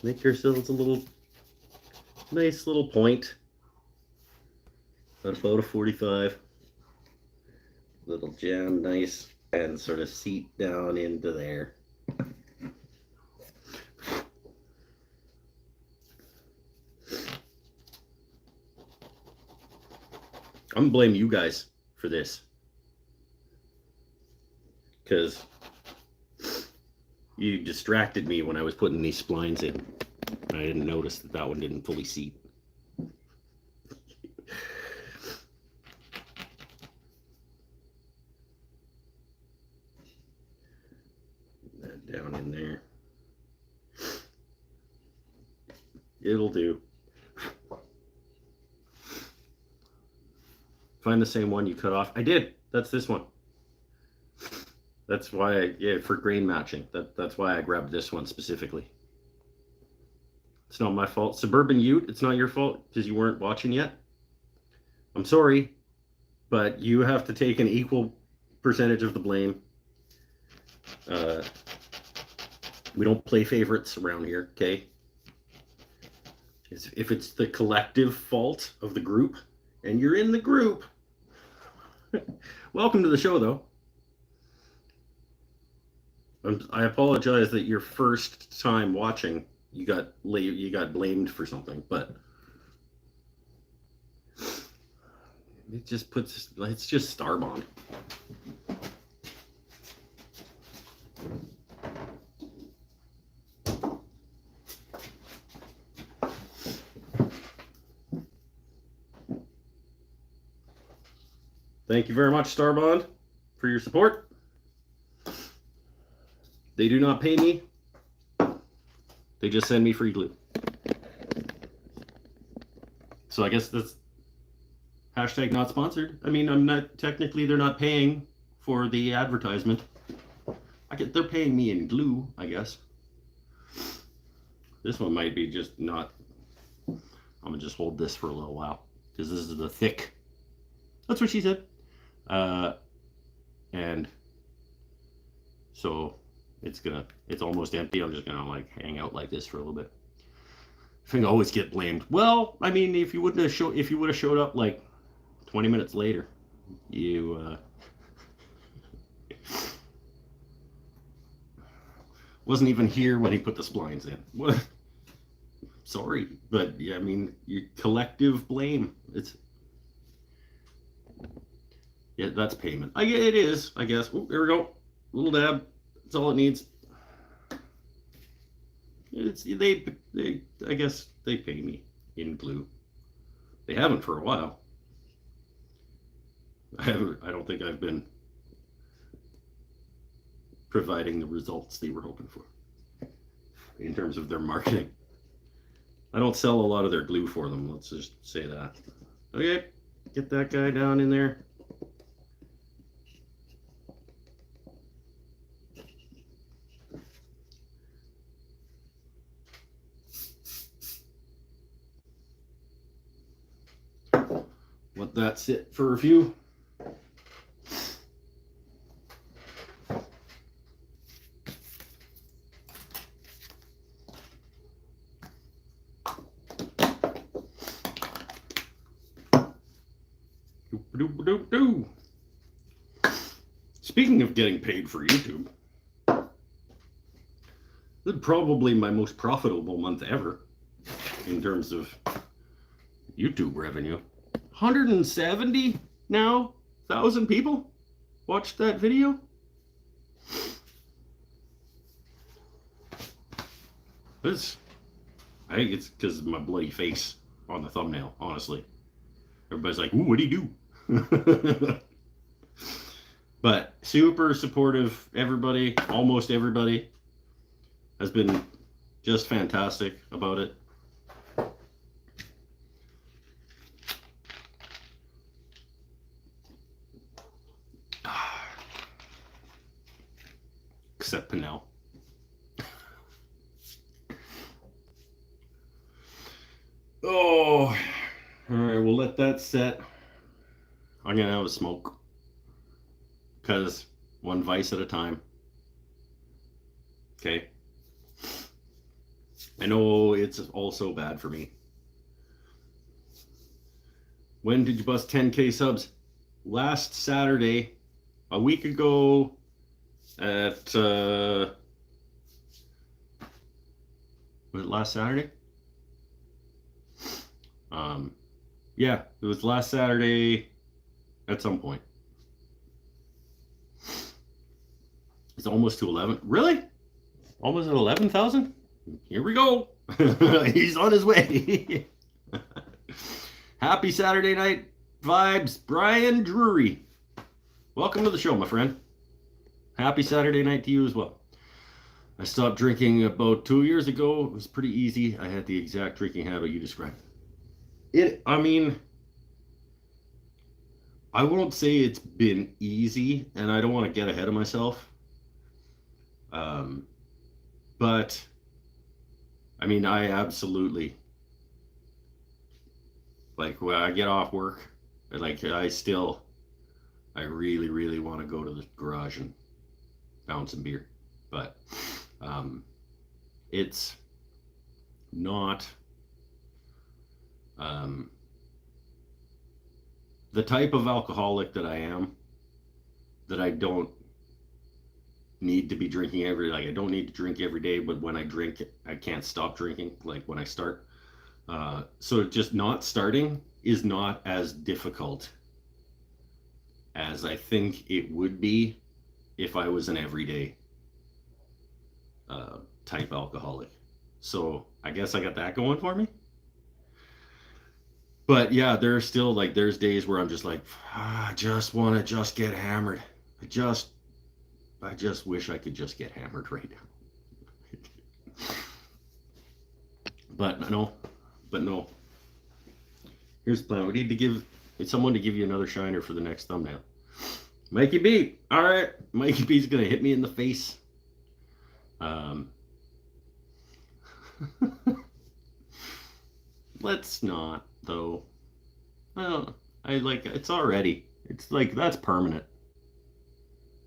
Make yourselves a little nice little point. About a 45. Little jam nice and sort of seat down into there. I'm gonna blame you guys for this, because you distracted me when I was putting these splines in. I didn't notice that that one didn't fully seat. That down in there. It'll do. Find the same one you cut off. I did. That's this one. That's why, yeah, for grain matching. That's why I grabbed this one specifically. It's not my fault. Suburban Ute, it's not your fault because you weren't watching yet. I'm sorry, but you have to take an equal percentage of the blame. We don't play favorites around here, okay? If it's the collective fault of the group, and you're in the group, welcome to the show, though. I apologize that your first time watching, you got blamed for something, but it just puts, it's just Starbond. Thank you very much, Starbond, for your support. They do not pay me. They just send me free glue. So I guess that's hashtag not sponsored. I mean, I'm not technically, they're not paying for the advertisement. They're paying me in glue, I guess. This one might be just not. I'm gonna just hold this for a little while because this is the thick. That's what she said. And so it's almost empty. I'm just gonna like hang out like this for a little bit. I think I always get blamed. Well, I mean, if you would have showed up like 20 minutes later, you wasn't even here when he put the splines in. What? Sorry, but yeah, I mean, you collective blame. Yeah, that's payment. It is, I guess. Oh, there we go. Little dab. That's all it needs. I guess they pay me in glue. They haven't for a while. I don't think I've been providing the results they were hoping for in terms of their marketing. I don't sell a lot of their glue for them. Let's just say that. Okay, get that guy down in there. Let that sit for a few. Speaking of getting paid for YouTube, this is probably my most profitable month ever in terms of YouTube revenue. 170 now, 1,000 people watched that video. I think it's because of my bloody face on the thumbnail, honestly. Everybody's like, ooh, what'd he do? But super supportive, everybody, almost everybody has been just fantastic about it. Except Pinnell. Oh, all right, we'll let that set. I'm gonna have a smoke because one vice at a time. Okay. I know it's also bad for me. When did you bust 10K subs? Last Saturday, a week ago at was it last Saturday? Yeah, it was last Saturday at some point. It's almost to 11. Really? Almost at 11,000? Here we go. He's on his way. Happy Saturday night vibes, Brian Drury. Welcome to the show, my friend. Happy Saturday night to you as well. I stopped drinking about 2 years ago. It was pretty easy. I had the exact drinking habit you described. I mean, I won't say it's been easy, and I don't want to get ahead of myself. But I mean, I absolutely, like, when I get off work, like, I really, really want to go to the garage and pound some beer. But it's not the type of alcoholic that I am, that I don't need to be drinking I don't need to drink every day, but when I drink, I can't stop drinking, like when I start. So just not starting is not as difficult as I think it would be if I was an everyday type alcoholic. So I guess I got that going for me. But yeah, there's still, like, there's days where I'm just like, I just want to just get hammered. I just wish I could just get hammered right now. But no. Here's the plan. We need to give someone to give you another shiner for the next thumbnail. Mikey B. All right. Mikey B's going to hit me in the face. Let's not, though. Well, it's already. It's like, that's permanent.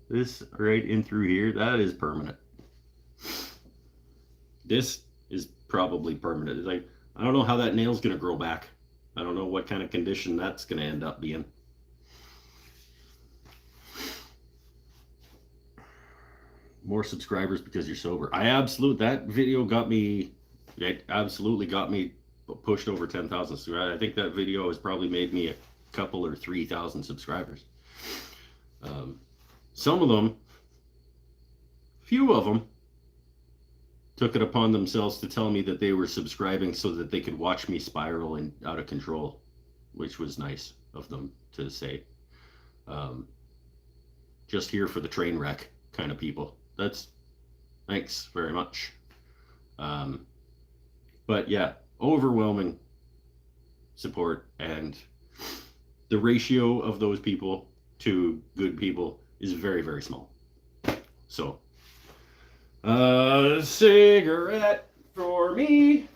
This right in through here, that is permanent. This is probably permanent. It's like, I don't know how that nail's going to grow back. I don't know what kind of condition that's going to end up being. More subscribers because you're sober. That video got me, it absolutely got me pushed over 10,000 subscribers. I think that video has probably made me a couple or 3,000 subscribers. Some of them, few of them, took it upon themselves to tell me that they were subscribing so that they could watch me spiral and out of control, which was nice of them to say. Just here for the train wreck kind of people. Thanks very much. But yeah, overwhelming support, and the ratio of those people to good people is very, very small. So, a cigarette for me.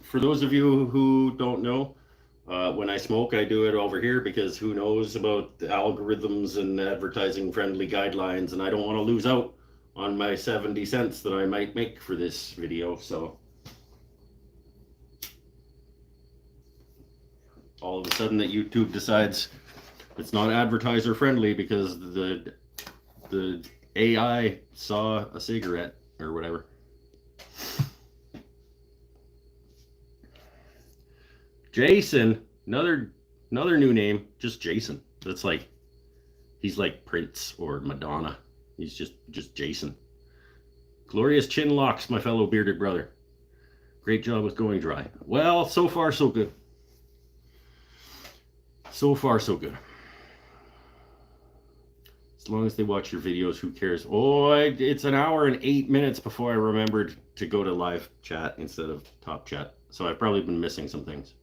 For those of you who don't know, when I smoke, I do it over here because who knows about the algorithms and advertising friendly guidelines, and I don't want to lose out on my 70 cents that I might make for this video. So all of a sudden that YouTube decides it's not advertiser friendly because the AI saw a cigarette or whatever. Jason, another new name, just Jason. That's like, he's like Prince or Madonna. He's just Jason. Glorious chin locks, my fellow bearded brother. Great job with going dry. Well, so far so good. So far so good. As long as they watch your videos, who cares? Oh, it's an hour and 8 minutes before I remembered to go to live chat instead of top chat. So I've probably been missing some things.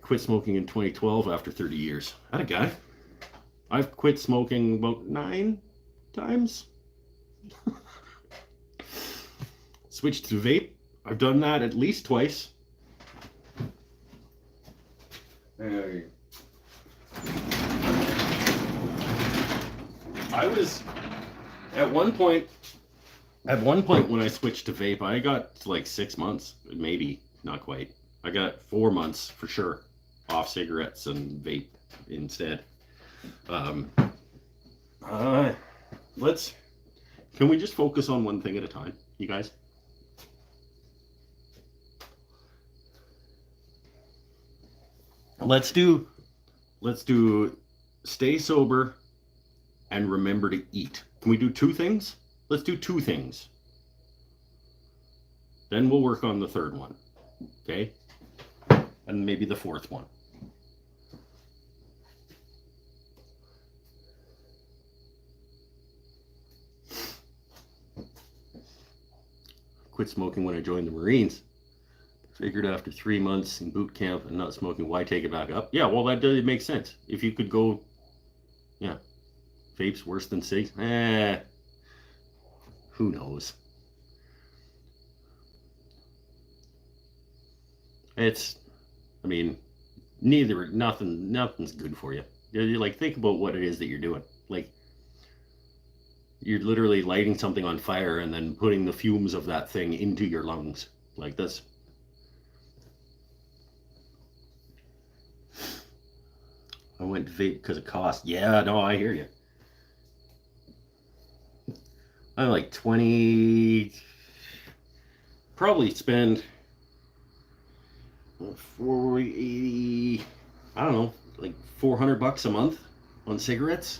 Quit smoking in 2012 after 30 years. That a guy. I've quit smoking about 9 times. Switched to vape. I've done that at least twice. I was at one point when I switched to vape, I got like 6 months, maybe not quite. I got 4 months for sure off cigarettes and vape instead. Can we just focus on one thing at a time, you guys? Let's do stay sober and remember to eat. Can we do 2 things? Let's do 2 things. Then we'll work on the 3rd one. Okay? And maybe the 4th one. Quit smoking when I joined the Marines. Figured after 3 months in boot camp and not smoking, why take it back up? Yeah, well, that does make sense. If you could go, yeah, vape's worse than cigs. Who knows? I mean, nothing's good for you. You're like, think about what it is that you're doing. Like, you're literally lighting something on fire and then putting the fumes of that thing into your lungs. Like, that's... I went to vape because of cost. Yeah, no, I hear you. I'm like 20... Probably spend 40, I don't know, like $400 a month on cigarettes.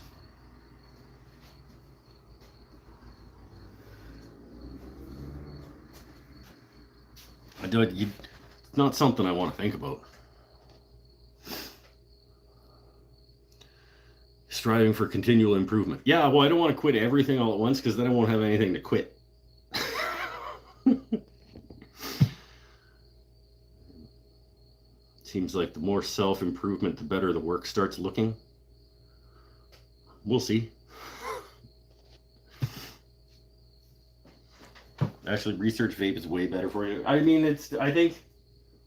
It's not something I want to think about. Striving for continual improvement. Yeah, well, I don't want to quit everything all at once because then I won't have anything to quit. Seems like the more self-improvement, the better the work starts looking. We'll see. Actually, research vape is way better for you. I mean, I think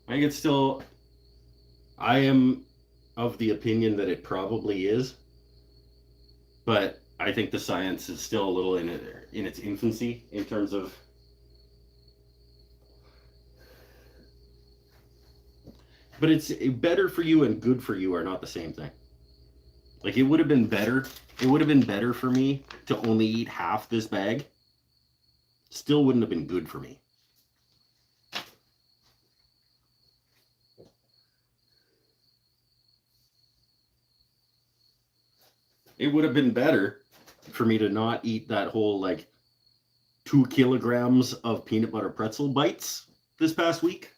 it's still, I am of the opinion that it probably is, but I think the science is still a little in its infancy in terms of. But it's better for you and good for you are not the same thing. Like it would have been better. It would have been better for me to only eat half this bag. Still wouldn't have been good for me. It would have been better for me to not eat that whole like 2 kilograms of peanut butter pretzel bites this past week.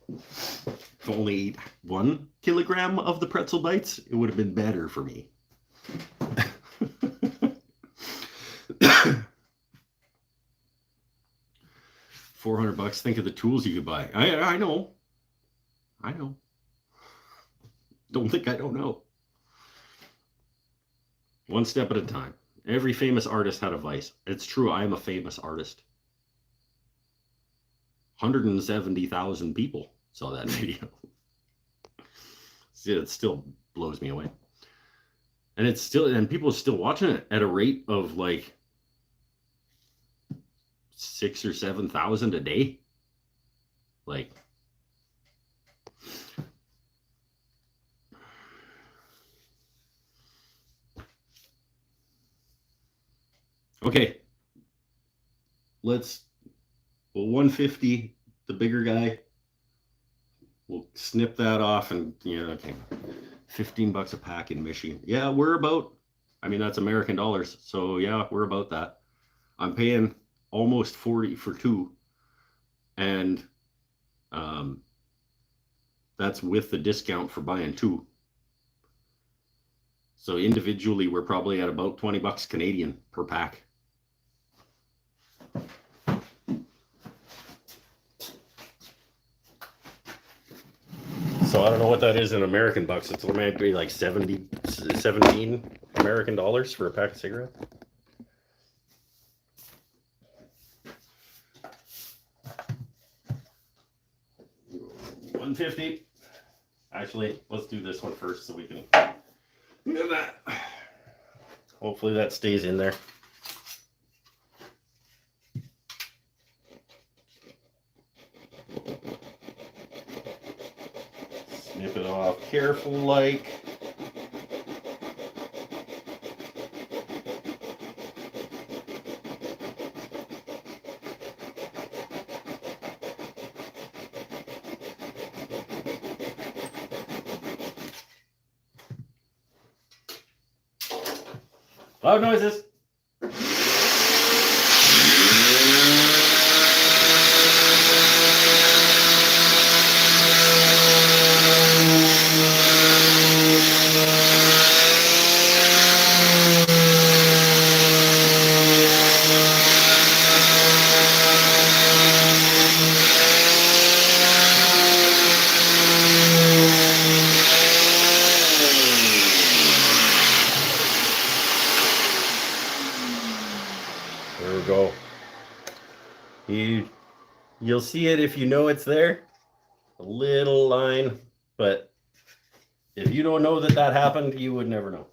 If I only eat 1 kilogram of the pretzel bites, it would have been better for me. $400. Think of the tools you could buy. I know. I know. Don't think I don't know. One step at a time. Every famous artist had a vice. It's true. I am a famous artist. 170,000 people saw that video. It still blows me away. And people are still watching it at a rate of like 6,000 or 7,000 a day. Like, okay, well, 150, the bigger guy. We'll snip that off and, okay, $15 a pack in Michigan. Yeah, that's American dollars. So yeah, we're about that. I'm paying almost 40 for 2. And that's with the discount for buying 2. So individually, we're probably at about $20 Canadian per pack. So I don't know what that is in American bucks. It's maybe like 17 American dollars for a pack of cigarettes. $150. Actually, let's do this one first so we can do that. Hopefully that stays in there. Snip it off careful like. Loud noises. There we go. You'll see it if you know it's there. A little line, but if you don't know that happened, you would never know.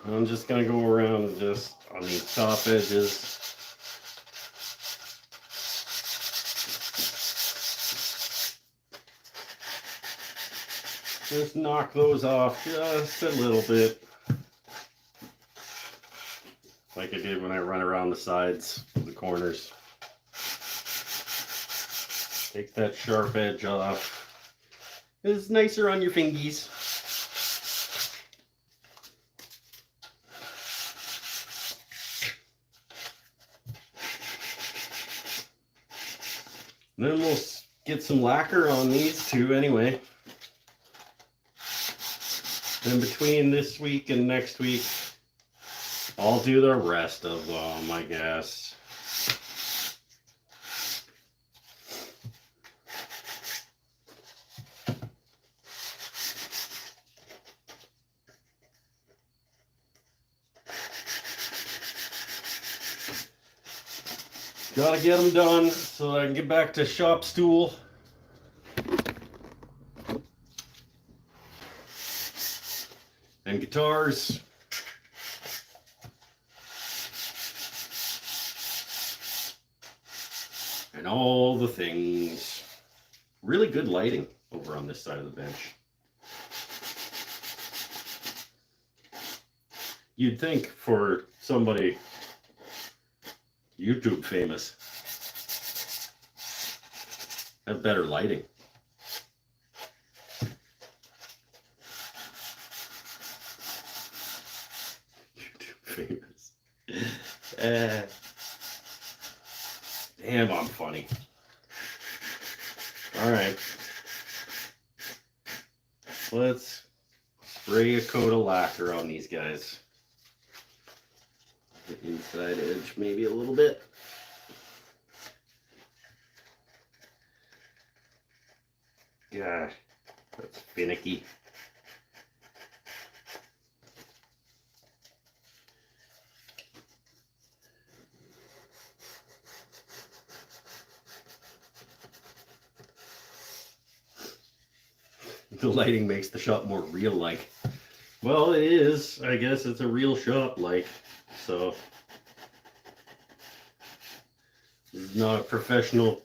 I'm just going to go around just on these top edges. Just knock those off just a little bit. Like I did when I run around the sides, the corners. Take that sharp edge off. It's nicer on your fingies. Then we'll get some lacquer on these too anyway. Then between this week and next week, I'll do the rest of them, I guess. Gotta get them done so that I can get back to shop stool. And guitars. And all the things. Really good lighting over on this side of the bench. You'd think for somebody YouTube famous, have better lighting. YouTube famous. Damn, I'm funny. All right. Let's spray a coat of lacquer on these guys. The inside edge maybe a little bit. Gosh, that's finicky. The lighting makes the shop more real-like. Well, it is. I guess it's a real shop-like. So, this is not a professional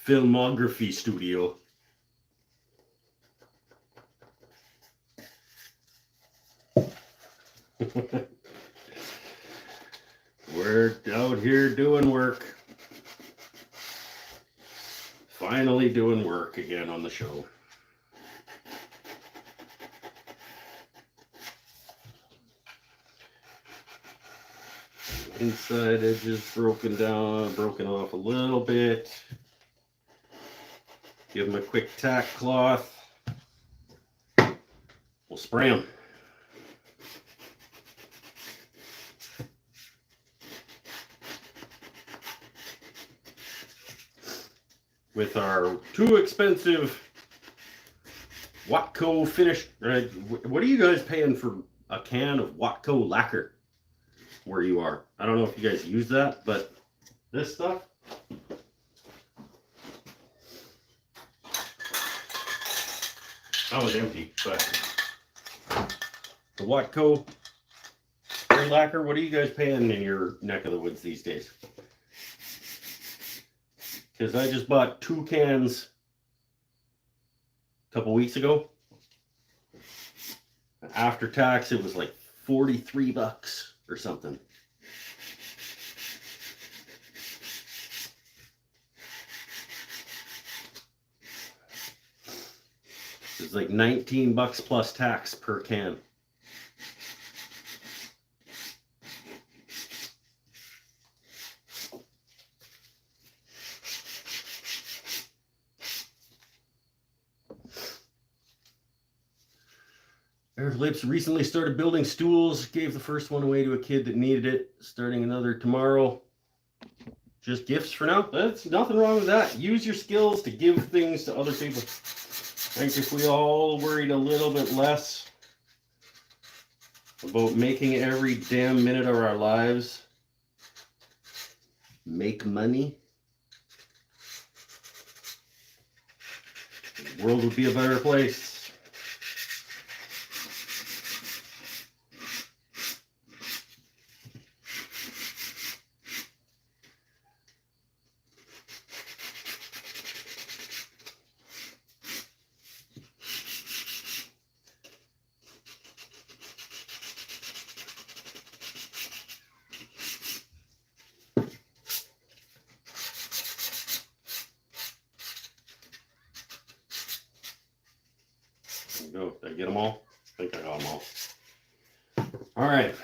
filmography studio. We're out here doing work. Finally doing work again on the show. Inside edges broken off a little bit. Give them a quick tack cloth. We'll spray them. With our too expensive Watco finish. What are you guys paying for a can of Watco lacquer where you are? I don't know if you guys use that, but this stuff. That was empty, but the Watco spray lacquer, what are you guys paying in your neck of the woods these days? Because I just bought 2 cans a couple weeks ago. After tax, it was like $43 or something. It's like $19 plus tax per can. Eric Lips recently started building stools, gave the first one away to a kid that needed it, starting another tomorrow. Just gifts for now. That's nothing wrong with that. Use your skills to give things to other people. I think if we all worried a little bit less about making every damn minute of our lives make money, the world would be a better place. Go. Did I get them all? I think I got them all. All right.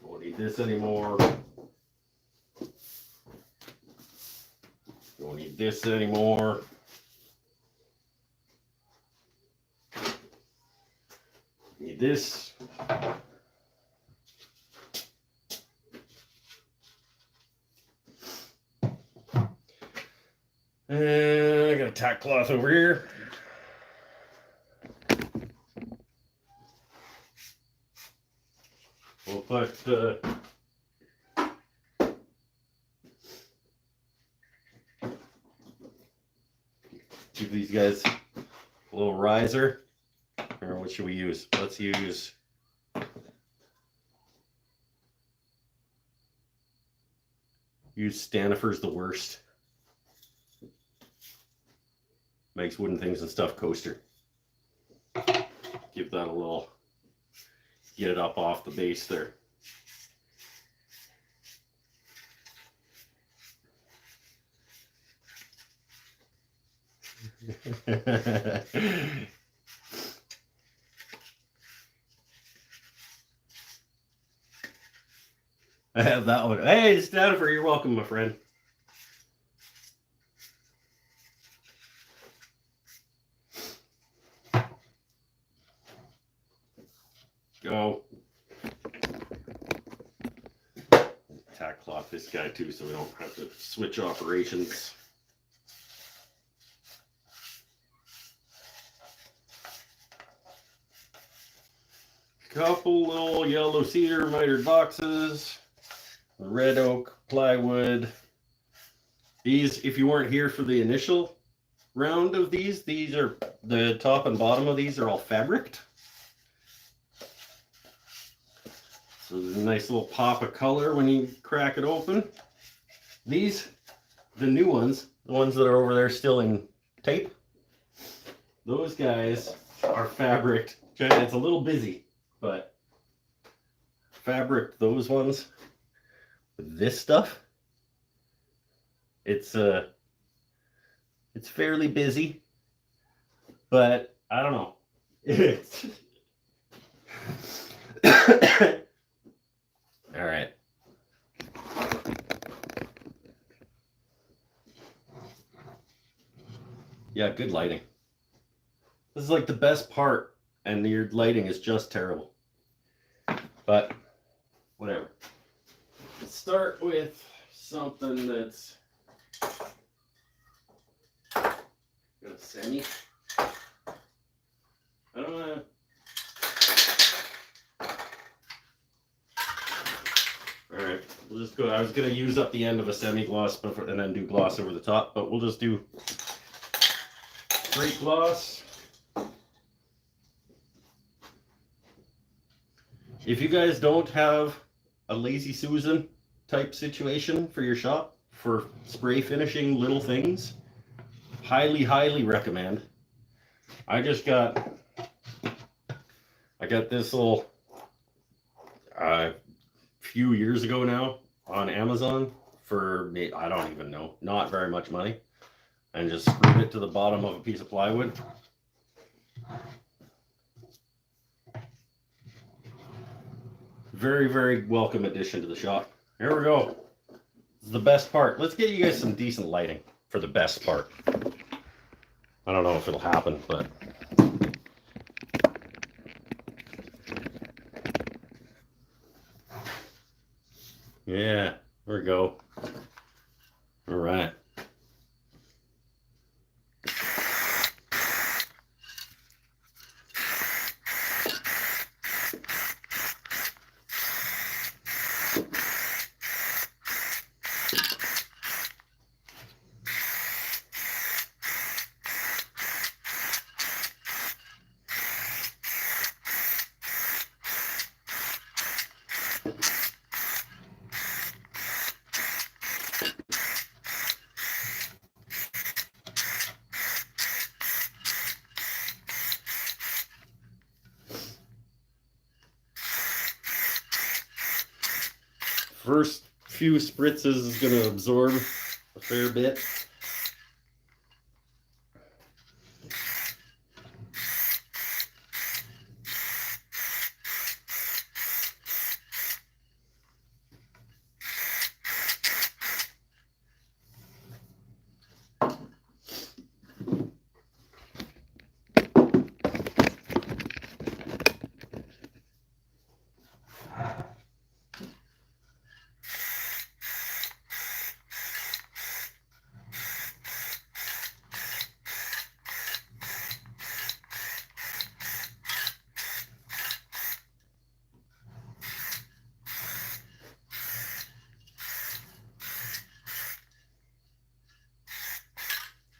Don't need this anymore. Don't need this anymore. Need this. And I got a tack cloth over here. We'll put give these guys a little riser. Or what should we use? Let's use Stanifer's the worst. Makes wooden things and stuff coaster. Give that a little, get it up off the base there. I have that one. Hey, Stanifer, you're welcome, my friend. Go. Tack cloth this guy too, so we don't have to switch operations. Couple little yellow cedar mitered boxes, red oak plywood. These, if you weren't here for the initial round of these are the top and bottom of these are all fabriced. So there's a nice little pop of color when you crack it open. These, the new ones, the ones that are over there still in tape, those guys are fabric. It's a little busy, but fabric those ones with this stuff. It's fairly busy, but I don't know. It's all right. Yeah, good lighting. This is like the best part, and your lighting is just terrible. But whatever. Let's start with something that's got a semi. I don't want to. All right, we'll just go. I was going to use up the end of a semi-gloss and then do gloss over the top, but we'll just do straight gloss. If you guys don't have a Lazy Susan type situation for your shop for spray finishing little things, highly, highly recommend. I got this little few years ago now on Amazon for me, I don't even know, not very much money, and just screwed it to the bottom of a piece of plywood. Very, very welcome addition to the shop. Here we go. This is the best part. Let's get you guys some decent lighting for the best part. I don't know if it'll happen, but yeah, there we go. All right. First few spritzes is going to absorb a fair bit.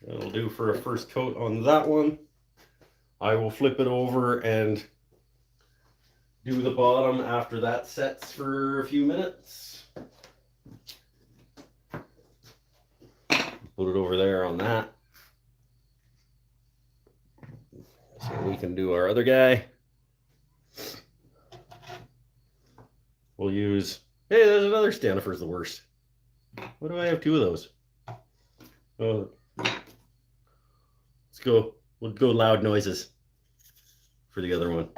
That'll do for a first coat on that one. I will flip it over and do the bottom after that sets for a few minutes. Put it over there on that. So we can do our other guy. We'll use, hey, there's another Stanifer's the worst. Why do I have two of those? Oh, let's go. We'll go loud noises for the other one.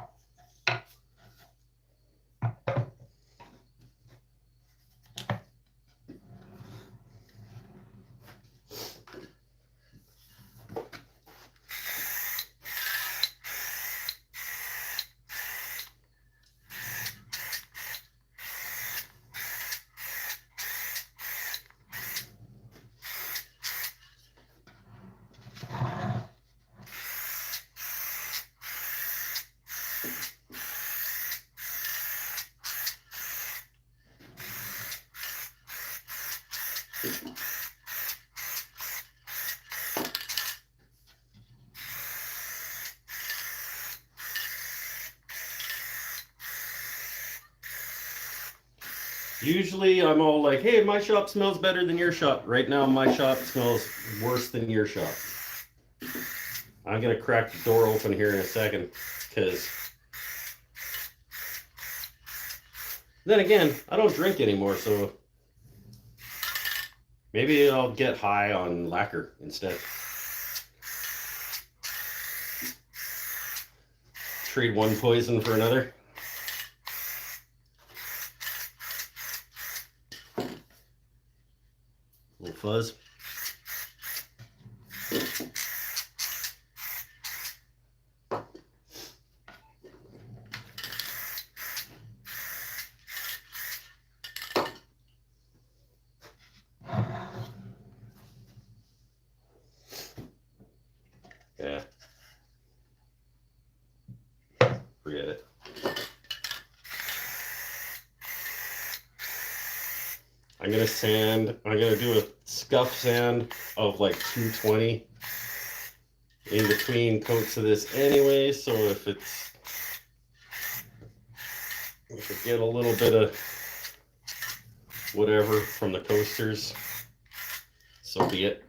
Usually I'm all like, hey, my shop smells better than your shop. Right now my shop smells worse than your shop. I'm going to crack the door open here in a second, because then again, I don't drink anymore, so maybe I'll get high on lacquer instead. Trade one poison for another. Little fuzz. Yeah. Forget it. I'm gonna sand, I'm gonna do a scuff sand of like 220 in between coats of this anyway, so if it get a little bit of whatever from the coasters. So be it.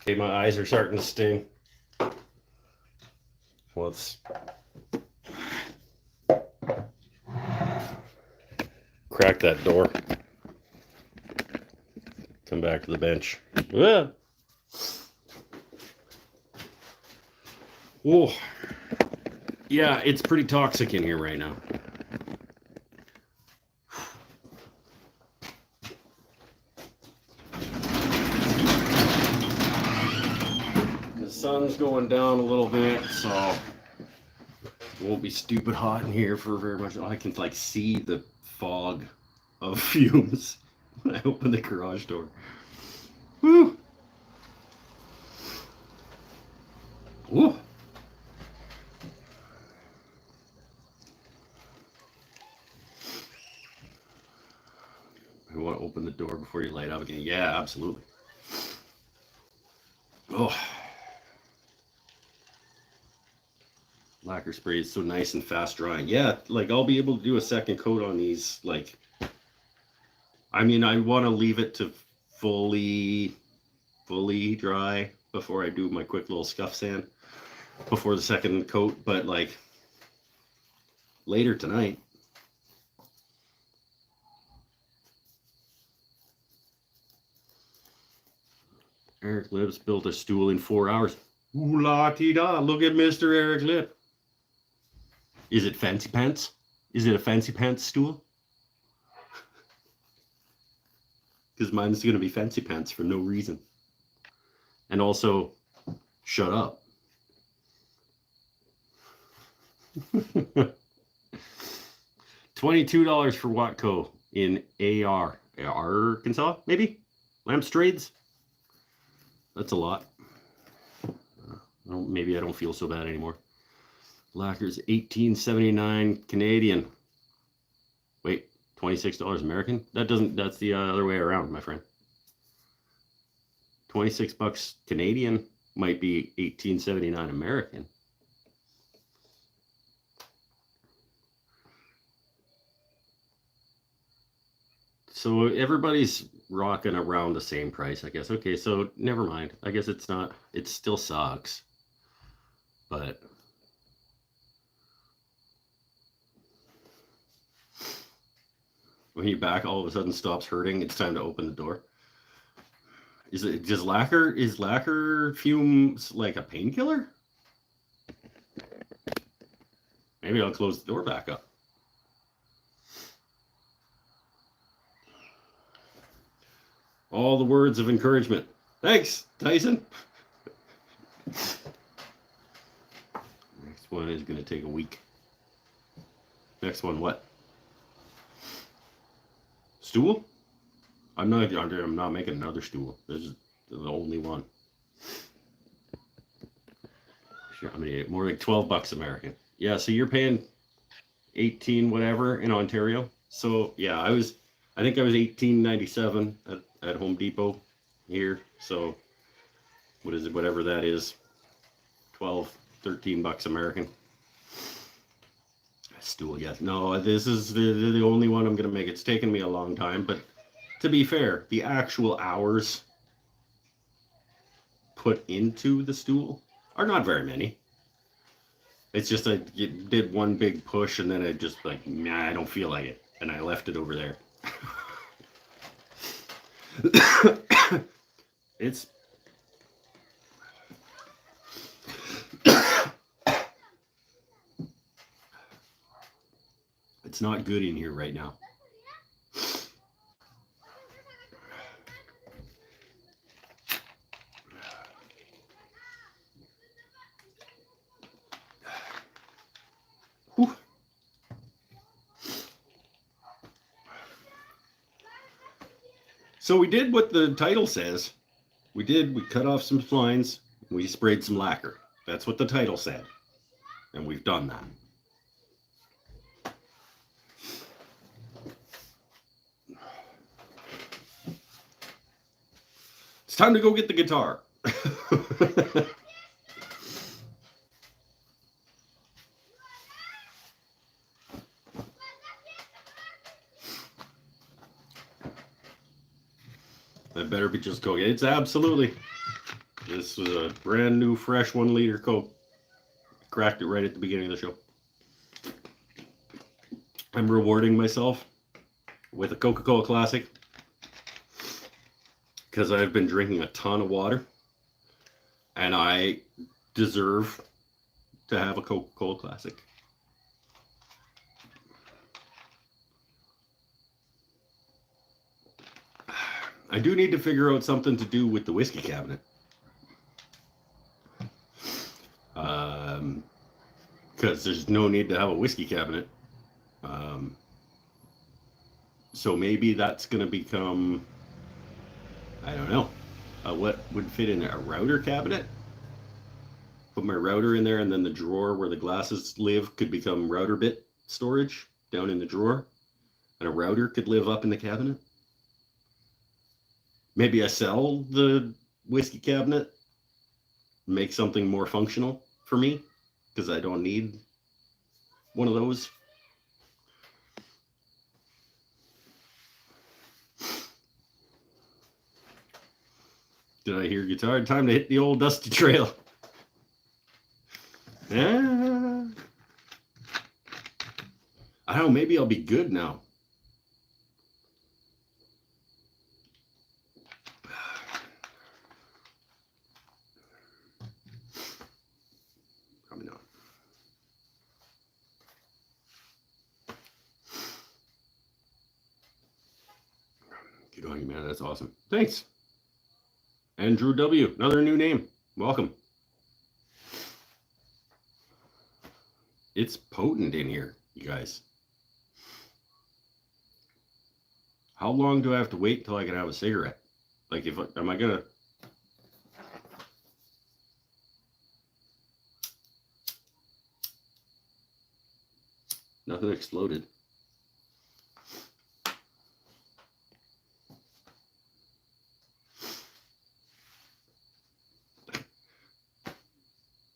Okay, my eyes are starting to sting. Let's crack that door. Come back to the bench. Ah. Whoa. Yeah, it's pretty toxic in here right now. The sun's going down a little bit, so it won't be stupid hot in here for very much. I can like see the fog of fumes when I open the garage door. Woo! Woo! I want to open the door before you light up again. Yeah, absolutely. Oh, lacquer spray is so nice and fast drying. Yeah, like I'll be able to do a second coat on these. Like, I mean, I want to leave it to fully dry before I do my quick little scuff sand before the second coat, but like later tonight. Eric Lips built a stool in 4 hours. Ooh la ti da! Look at Mr. Eric Lip. Is it fancy pants? Is it a fancy pants stool? Because mine's gonna be fancy pants for no reason. And also, shut up. $22 for Watco in AR, Arkansas, maybe? Lamps Trades? That's a lot. Maybe I don't feel so bad anymore. Lacquer's $18.79 Canadian. Wait, $26 American? That's the other way around, my friend. 26 bucks Canadian might be $18.79 American. So everybody's rocking around the same price, I guess. Okay, so never mind. I guess it's not, it still sucks. But when your back all of a sudden stops hurting, it's time to open the door. Is lacquer fumes like a painkiller? Maybe I'll close the door back up. All the words of encouragement. Thanks, Tyson. Next one is going to take a week. Next one, what? Stool? I'm not making another stool. This is the only one. Sure, I mean, more like 12 bucks American. Yeah, so you're paying 18 whatever in Ontario. So yeah, I think I was 18.97 at Home Depot here. So what is it? Whatever that is, 12, 13 bucks American. Stool, yes. No, this is the only one I'm gonna make. It's taken me a long time, but to be fair, the actual hours put into the stool are not very many. It's just I did one big push and then I just like, nah, I don't feel like it, and I left it over there. It's it's not good in here right now. So we did what the title says. We cut off some splines. We sprayed some lacquer. That's what the title said. And we've done that. It's time to go get the guitar. That better be just Coke. It's absolutely. This was a brand new, fresh 1 liter Coke. Cracked it right at the beginning of the show. I'm rewarding myself with a Coca-Cola Classic because I've been drinking a ton of water and I deserve to have a Coca-Cola Classic. I do need to figure out something to do with the whiskey cabinet. Because there's no need to have a whiskey cabinet. So maybe that's going to become, I don't know, what would fit in there? A router cabinet? Put my router in there, and then the drawer where the glasses live could become router bit storage down in the drawer. And a router could live up in the cabinet. Maybe I sell the whiskey cabinet, make something more functional for me, because I don't need one of those. Did I hear guitar? Time to hit the old dusty trail. Yeah. I don't know, maybe I'll be good now. Probably not. Good on you, man. That's awesome. Thanks. Andrew W. Another new name. Welcome. It's potent in here, you guys. How long do I have to wait till I can have a cigarette? Like, am I gonna? Nothing exploded.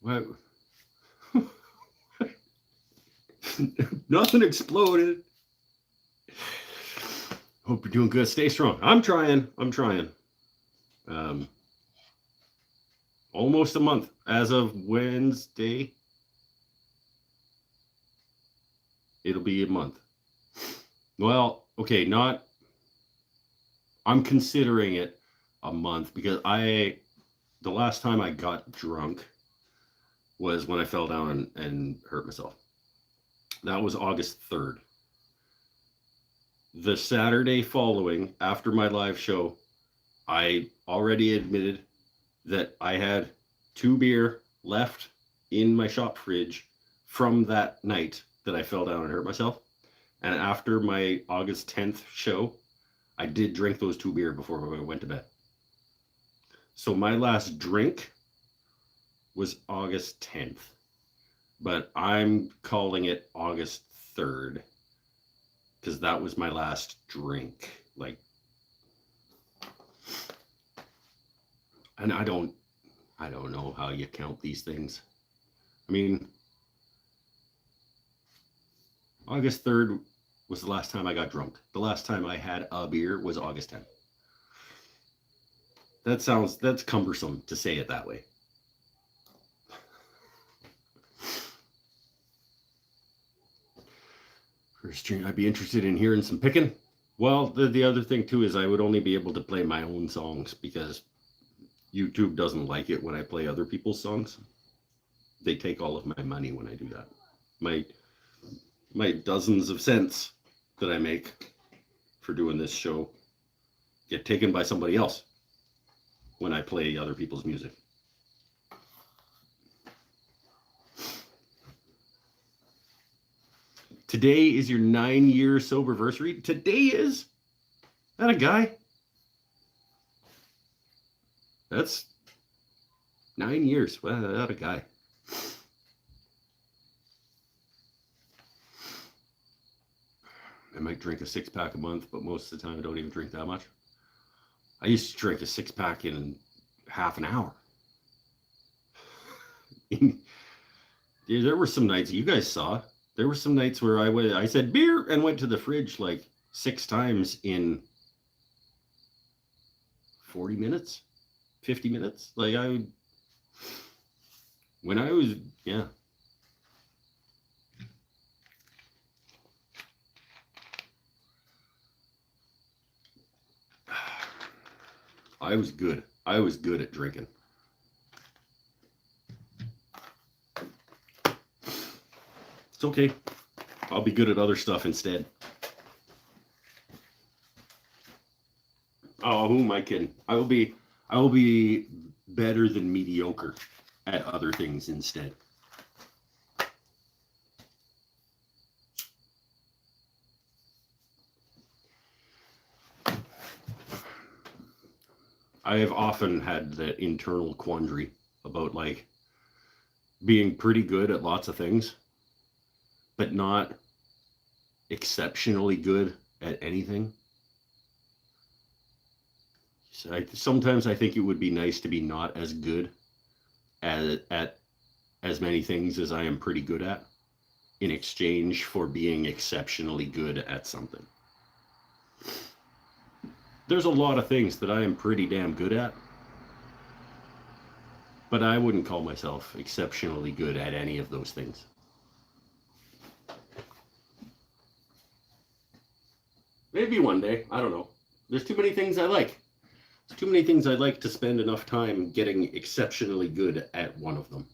What? Nothing exploded. Hope you're doing good. Stay strong. I'm trying. Almost a month as of Wednesday. It'll be a month. Well, okay, I'm considering it a month because the last time I got drunk was when I fell down and hurt myself. That was August 3rd. The Saturday following, after my live show, I already admitted that I had 2 beer left in my shop fridge from that night that I fell down and hurt myself. And after my August 10th show, I did drink those 2 beer before I went to bed. So my last drink was August 10th, but I'm calling it August 3rd because that was my last drink. Like, and I don't know how you count these things. I mean, August 3rd was the last time I got drunk. The last time I had a beer was August 10th. That's cumbersome to say it that way. First stream, I'd be interested in hearing some picking. Well, the other thing too is I would only be able to play my own songs because YouTube doesn't like it when I play other people's songs. They take all of my money when I do that. My dozens of cents that I make for doing this show get taken by somebody else when I play other people's music. Today is your 9-year sober-versary. Today is? That a guy? That's 9 years. What a guy. I might drink a 6-pack a month, but most of the time I don't even drink that much. I used to drink a 6-pack in half an hour. There were some nights, you guys saw, there were some nights where I said beer and went to the fridge like 6 times in 40 minutes, 50 minutes. Like when I was, yeah. I was good. I was good at drinking. It's okay. I'll be good at other stuff instead. Oh, who am I kidding? I will be better than mediocre at other things instead. I have often had that internal quandary about like being pretty good at lots of things, but not exceptionally good at anything. So sometimes I think it would be nice to be not as good at as many things as I am pretty good at in exchange for being exceptionally good at something. There's a lot of things that I am pretty damn good at, but I wouldn't call myself exceptionally good at any of those things. Maybe one day, I don't know. There's too many things I like. There's too many things I'd like to spend enough time getting exceptionally good at one of them.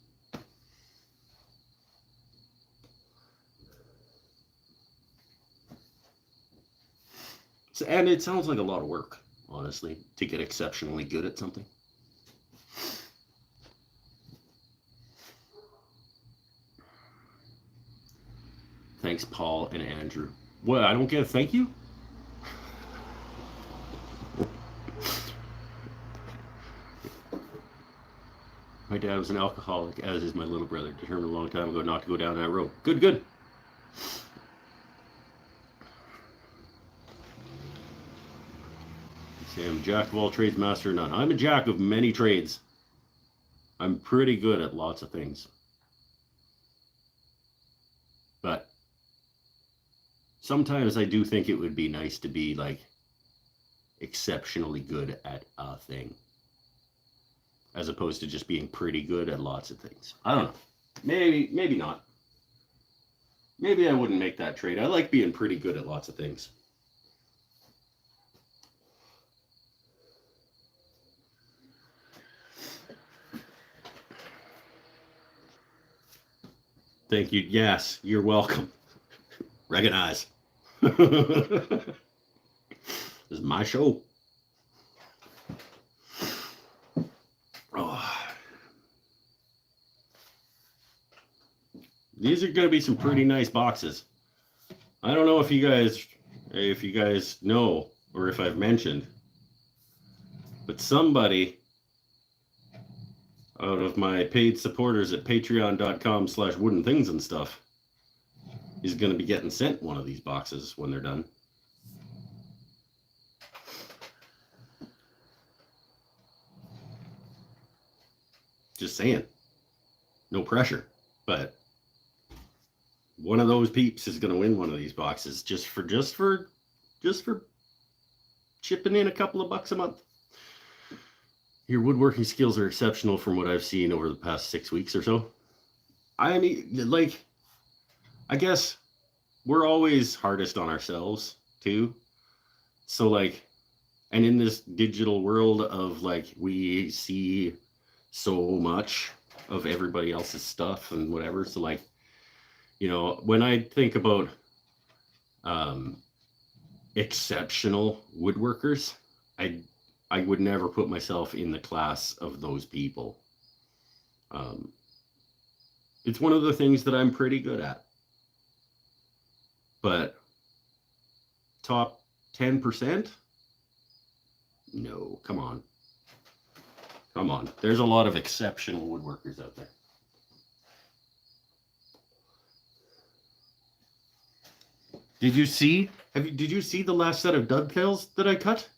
And it sounds like a lot of work, honestly, to get exceptionally good at something. Thanks, Paul and Andrew. What, I don't get a thank you? My dad was an alcoholic, as is my little brother. Determined a long time ago not to go down that road. Good, good. I'm a jack of all trades, master of none. I'm a jack of many trades. I'm pretty good at lots of things. But sometimes I do think it would be nice to be like exceptionally good at a thing, as opposed to just being pretty good at lots of things. I don't know. Maybe not. Maybe I wouldn't make that trade. I like being pretty good at lots of things. Thank you. Yes, you're welcome. Recognize. This is my show. Oh. These are going to be some pretty nice boxes. I don't know if you guys know or if I've mentioned, but somebody out of my paid supporters at patreon.com/woodenthings and stuff is going to be getting sent one of these boxes when they're done. Just saying. No pressure. But one of those peeps is going to win one of these boxes just for chipping in a couple of bucks a month. Your woodworking skills are exceptional from what I've seen over the past 6 weeks or so. I mean, like, I guess we're always hardest on ourselves too. So like, and in this digital world of like, we see so much of everybody else's stuff and whatever. So like, you know, when I think about exceptional woodworkers, I would never put myself in the class of those people. It's one of the things that I'm pretty good at. But top 10%? No, come on. Come on. There's a lot of exceptional woodworkers out there. Did you see the last set of dovetails that I cut?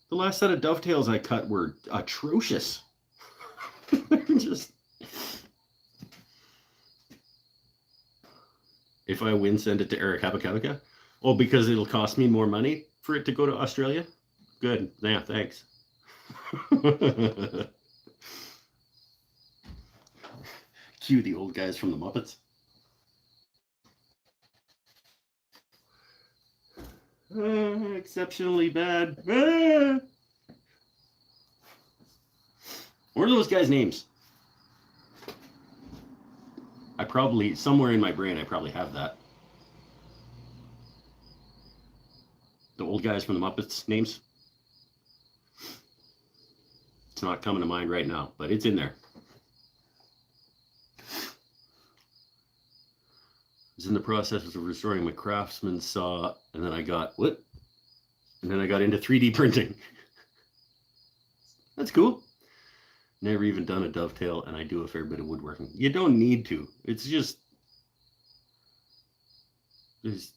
The last set of dovetails I cut were atrocious. Just if I win, send it to Eric Habakabaka. Oh, because it'll cost me more money for it to go to Australia? Good. Yeah, thanks. Cue the old guys from the Muppets. Exceptionally bad. What are those guys' names? I probably, somewhere in my brain, I probably have that. The old guys from the Muppets names. It's not coming to mind right now, but it's in there. I was in the process of restoring my Craftsman saw, and then I got what? And then I got into 3D printing. That's cool. Never even done a dovetail, and I do a fair bit of woodworking. You don't need to. It's just there's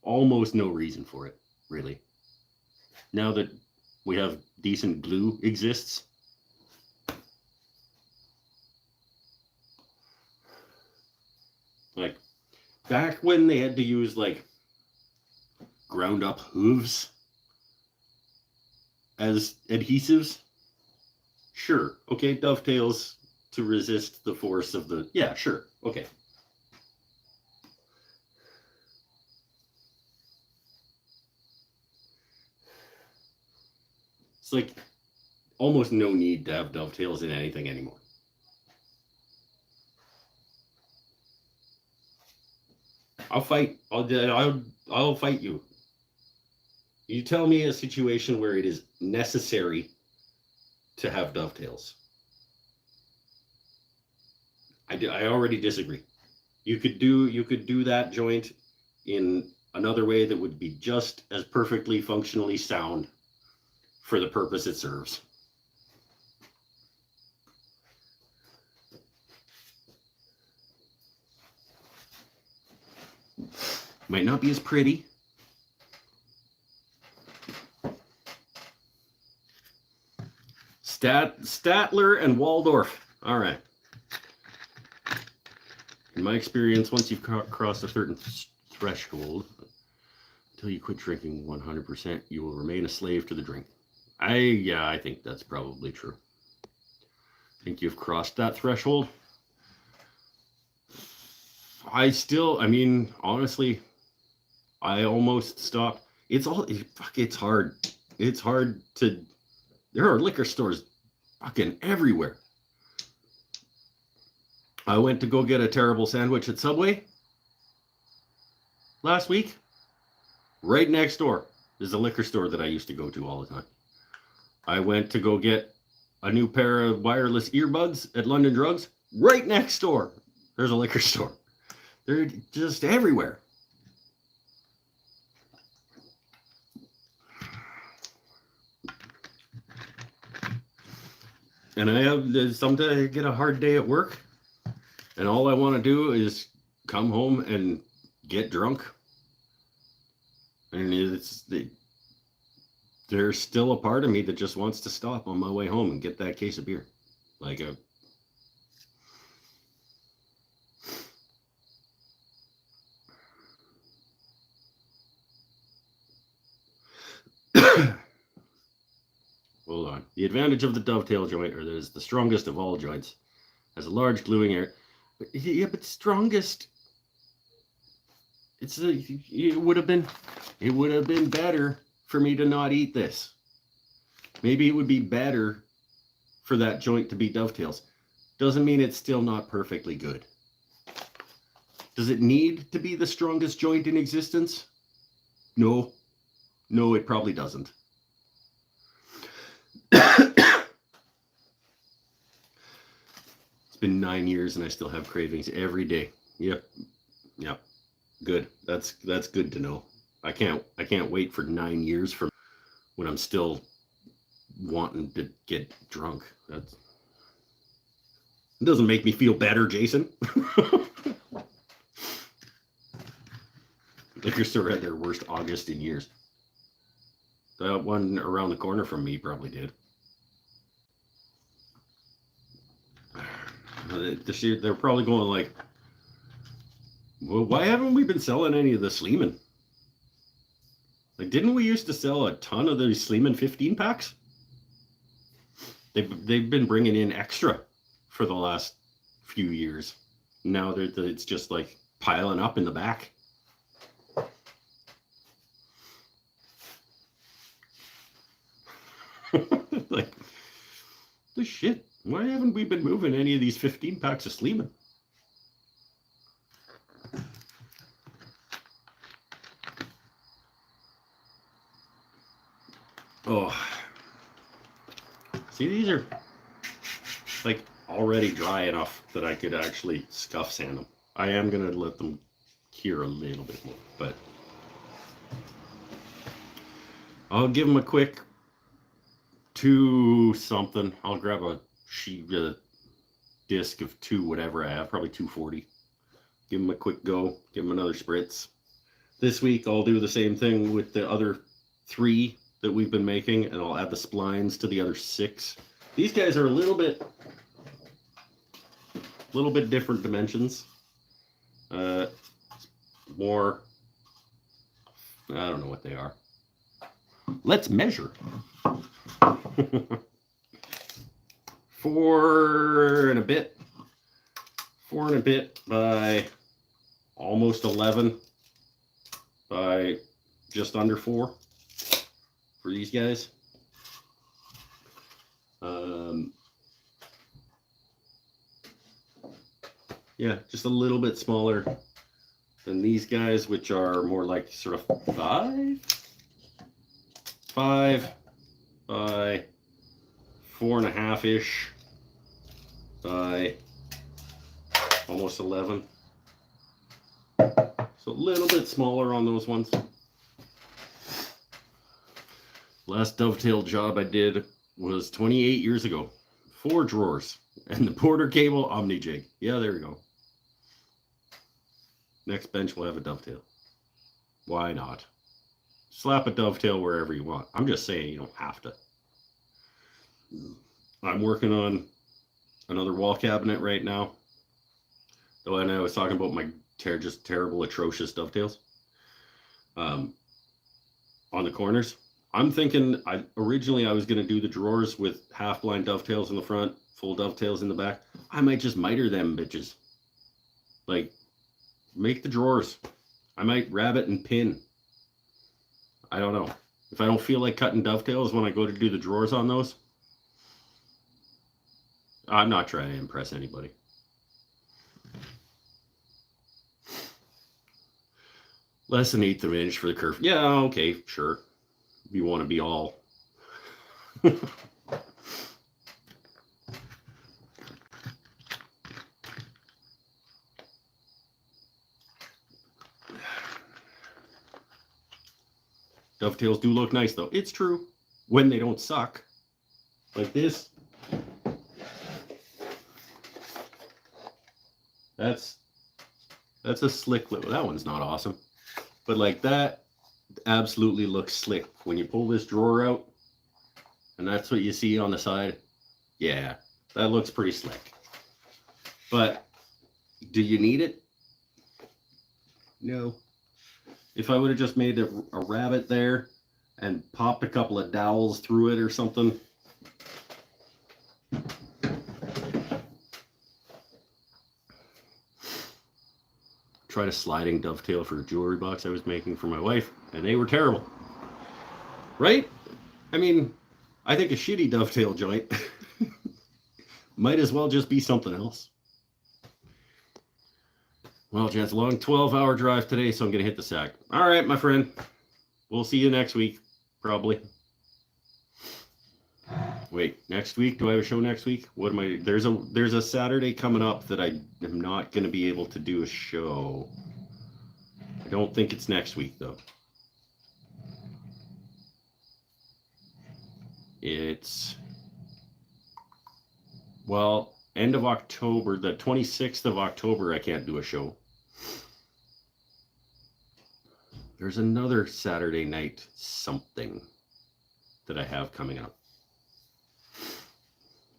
almost no reason for it, really. Now that we have decent glue exists. Like back when they had to use like ground up hooves as adhesives. Sure. Okay, dovetails to resist the force of the... Yeah, sure. Okay. It's like almost no need to have dovetails in anything anymore. I'll fight. I'll fight you. You tell me a situation where it is necessary to have dovetails. I already disagree. You could do that joint in another way that would be just as perfectly functionally sound for the purpose it serves. Might not be as pretty. Statler and Waldorf. All right. In my experience, once you've crossed a certain threshold, until you quit drinking 100%, you will remain a slave to the drink. I think that's probably true. I think you've crossed that threshold. I mean, honestly, I almost stopped. It's hard. It's hard to, there are liquor stores fucking everywhere. I went to go get a terrible sandwich at Subway last week. Right next door is a liquor store that I used to go to all the time. I went to go get a new pair of wireless earbuds at London Drugs. Right next door, there's a liquor store. They're just everywhere. And sometimes I get a hard day at work, and all I want to do is come home and get drunk. And there's still a part of me that just wants to stop on my way home and get that case of beer. Like a hold on. The advantage of the dovetail joint, or there's the strongest of all joints, has a large gluing area. But strongest. It would have been better for me to not eat this. Maybe it would be better for that joint to be dovetails. Doesn't mean it's still not perfectly good. Does it need to be the strongest joint in existence? No, it probably doesn't. It's been 9 years and I still have cravings every day. Yep. Good. That's good to know. I can't wait for 9 years from when I'm still wanting to get drunk. It doesn't make me feel better, Jason. Liquor store had their worst August in years. That one around the corner from me probably did. This year they're probably going like, well, why haven't we been selling any of the Sleeman? Like, didn't we used to sell a ton of those Sleeman 15 packs? They've been bringing in extra for the last few years. Now it's just like piling up in the back. Like, the shit. Why haven't we been moving any of these 15 packs of Sleeman? Oh. See, these are like already dry enough that I could actually scuff sand them. I am going to let them cure a little bit more, but I'll give them a quick 2 something. I'll grab a disc of 2 whatever I have, probably 240. Give them a quick go, give them another spritz. This week I'll do the same thing with the other 3 that we've been making, and I'll add the splines to the other 6. These guys are a little bit different dimensions. More, I don't know what they are. Let's measure. 4 and a bit. 4 and a bit by almost 11 by just under 4 for these guys. Yeah, just a little bit smaller than these guys, which are more like sort of 5 by 4.5-ish by almost 11. So a little bit smaller on those ones. Last dovetail job I did was 28 years ago. 4 drawers and the Porter cable Omni jig. Yeah, there we go. Next bench will have a dovetail. Why not? Slap a dovetail wherever you want. I'm just saying you don't have to. I'm working on another wall cabinet right now. The one I was talking about, my just terrible, atrocious dovetails on the corners. I'm thinking, originally I was going to do the drawers with half-blind dovetails in the front, full dovetails in the back. I might just miter them bitches. Like, make the drawers. I might rabbet and pin. I don't know. If I don't feel like cutting dovetails when I go to do the drawers on those, I'm not trying to impress anybody. Less than 1/8 of an inch for the curve. Yeah, okay, sure. You want to be all... Dovetails do look nice, though. It's true. When they don't suck. Like this. That's a slick little... That one's not awesome. But like that absolutely looks slick. When you pull this drawer out, and that's what you see on the side. Yeah, that looks pretty slick. But do you need it? No. If I would have just made a rabbet there and popped a couple of dowels through it or something. Tried a sliding dovetail for a jewelry box I was making for my wife, and they were terrible. Right? I mean, I think a shitty dovetail joint might as well just be something else. Well, gents, a long 12-hour drive today, so I'm going to hit the sack. All right, my friend. We'll see you next week, probably. Wait, next week? Do I have a show next week? What am I... There's a Saturday coming up that I am not going to be able to do a show. I don't think it's next week, though. It's, well, end of October, the 26th of October, I can't do a show. There's another Saturday night something that I have coming up.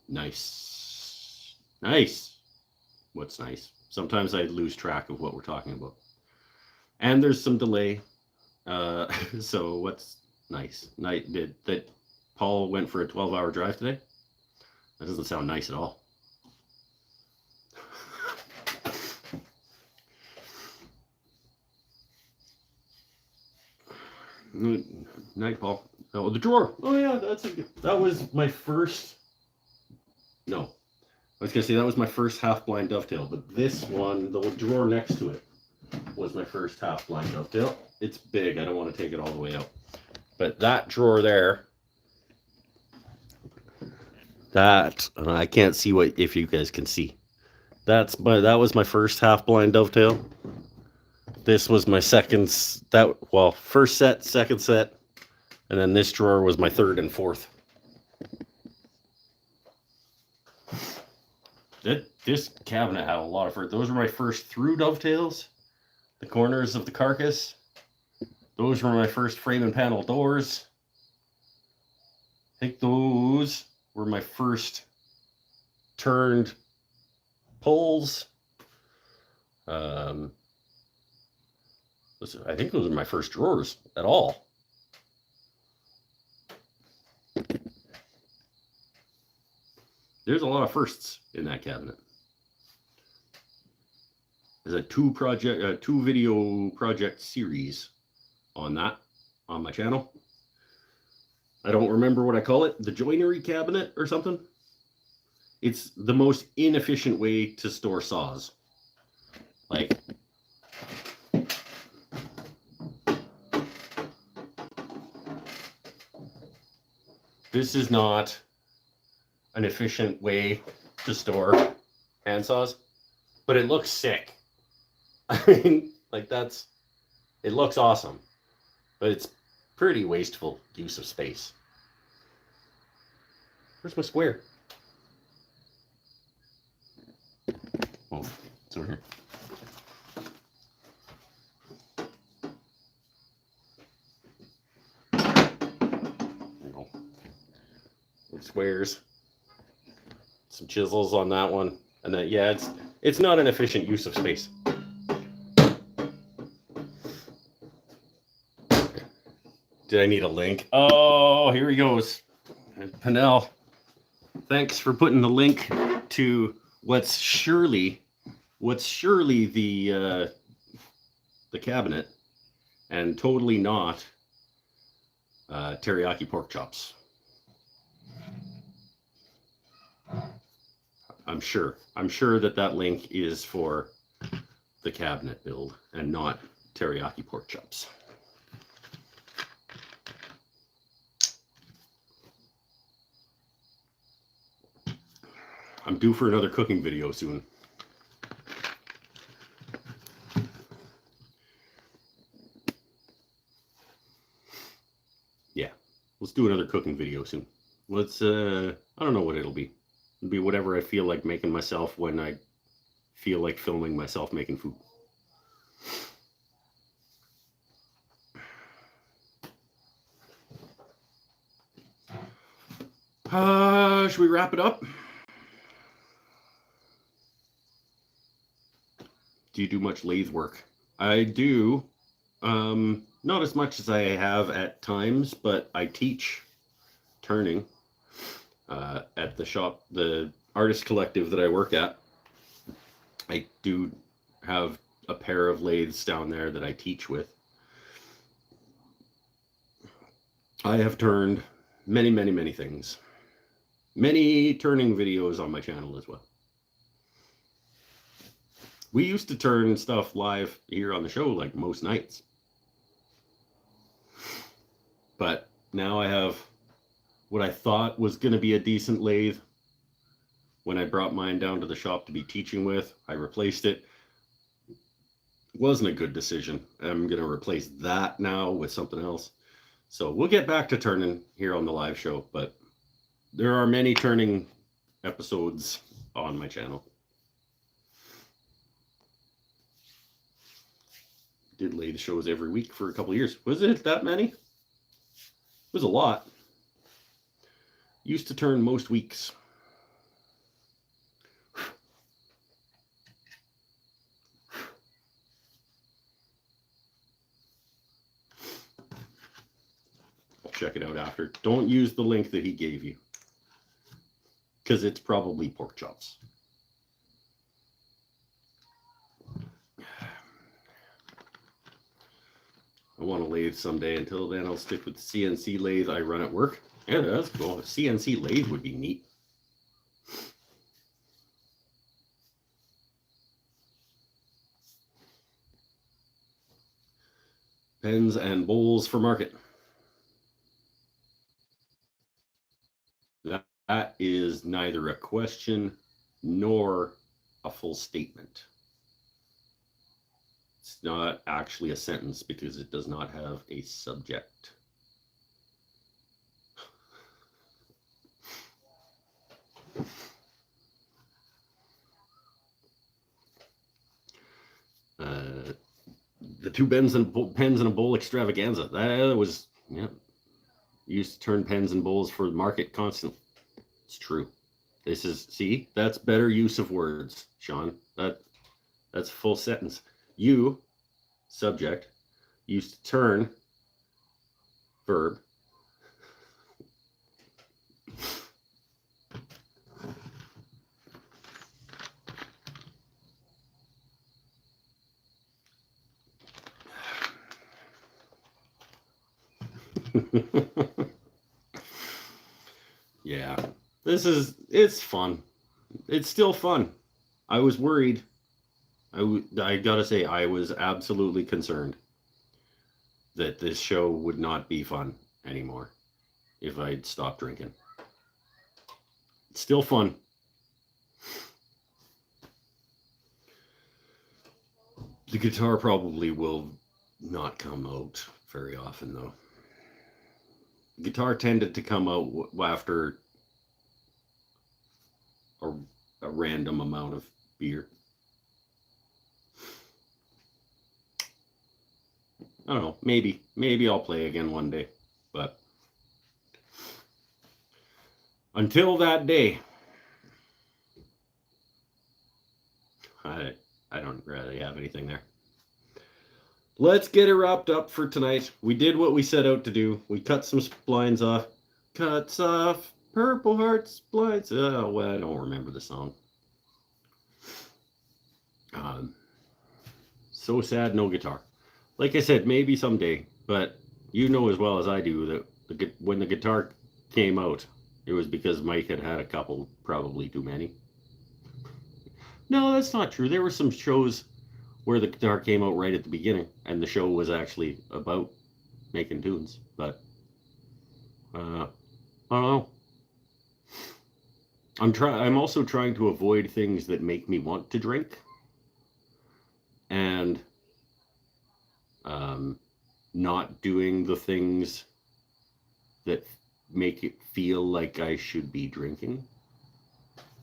Nice. Nice. What's nice? Sometimes I lose track of what we're talking about. And there's some delay. So what's nice? Did that Paul went for a 12-hour drive today? That doesn't sound nice at all. Night, Paul. Oh, the drawer. Oh yeah, that was my first. No, I was gonna say that was my first half blind dovetail, but this one, the drawer next to it, was my first half blind dovetail. It's big. I don't want to take it all the way out, but that drawer there. That I can't see what if you guys can see. That was my first half blind dovetail. This was my first set, second set, and then this drawer was my third and fourth. This cabinet had a lot of those were my first through dovetails, the corners of the carcass. Those were my first frame and panel doors. I think those were my first turned pulls. I think those are my first drawers at all. There's a lot of firsts in that cabinet. There's a two video project series on that on my channel. I don't remember what I call it, the joinery cabinet or something. It's the most inefficient way to store saws. Like, this is not an efficient way to store handsaws, but it looks sick. I mean, like it looks awesome, but it's pretty wasteful use of space. Where's my square? Oh, it's over here. There you go. Some squares. Some chisels on that one. And then, yeah, it's not an efficient use of space. Did I need a link? Oh, here he goes. Pinnell, thanks for putting the link to what's surely the cabinet, and totally not teriyaki pork chops. I'm sure that link is for the cabinet build and not teriyaki pork chops. I'm due for another cooking video soon. Yeah, let's do another cooking video soon. Let's, I don't know what it'll be. It'll be whatever I feel like making myself when I feel like filming myself making food. Should we wrap it up? Do you do much lathe work? I do. Not as much as I have at times, but I teach turning at the shop, the artist collective that I work at. I do have a pair of lathes down there that I teach with. I have turned many, many, many things. Many turning videos on my channel as well. We used to turn stuff live here on the show like most nights. But now I have what I thought was going to be a decent lathe. When I brought mine down to the shop to be teaching with, I replaced it. Wasn't a good decision. I'm going to replace that now with something else. So we'll get back to turning here on the live show, but There are many turning episodes on my channel. Did lathe shows every week for a couple of years. Was it that many? It was a lot. Used to turn most weeks. I'll check it out after. Don't use the link that he gave you, because it's probably pork chops. I want a lathe someday. Until then, I'll stick with the CNC lathe I run at work. Yeah, that's cool. A CNC lathe would be neat. Pens and bowls for market. That is neither a question nor a full statement. It's not actually a sentence because it does not have a subject. The two pens and a bowl extravaganza. That was, yeah. Used to turn pens and bowls for the market constantly. It's true. This is, see, that's better use of words, Sean. That's a full sentence. You, subject, used to turn, verb. Yeah, it's fun. It's still fun. I was worried. I gotta say, I was absolutely concerned that this show would not be fun anymore if I'd stopped drinking. It's still fun. The guitar probably will not come out very often, though. Guitar tended to come out after a random amount of beer. I don't know. Maybe I'll play again one day, but until that day, I don't really have anything there. Let's get it wrapped up for tonight. We did what we set out to do. We cut some splines off. Cuts off Purple Heart splines. Oh, well, I don't remember the song. So sad, no guitar. Like I said, maybe someday, but you know as well as I do that when the guitar came out, it was because Mike had a couple, probably too many. No, that's not true. There were some shows where the guitar came out right at the beginning, and the show was actually about making tunes. But I don't know. I'm also trying to avoid things that make me want to drink, and not doing the things that make it feel like I should be drinking.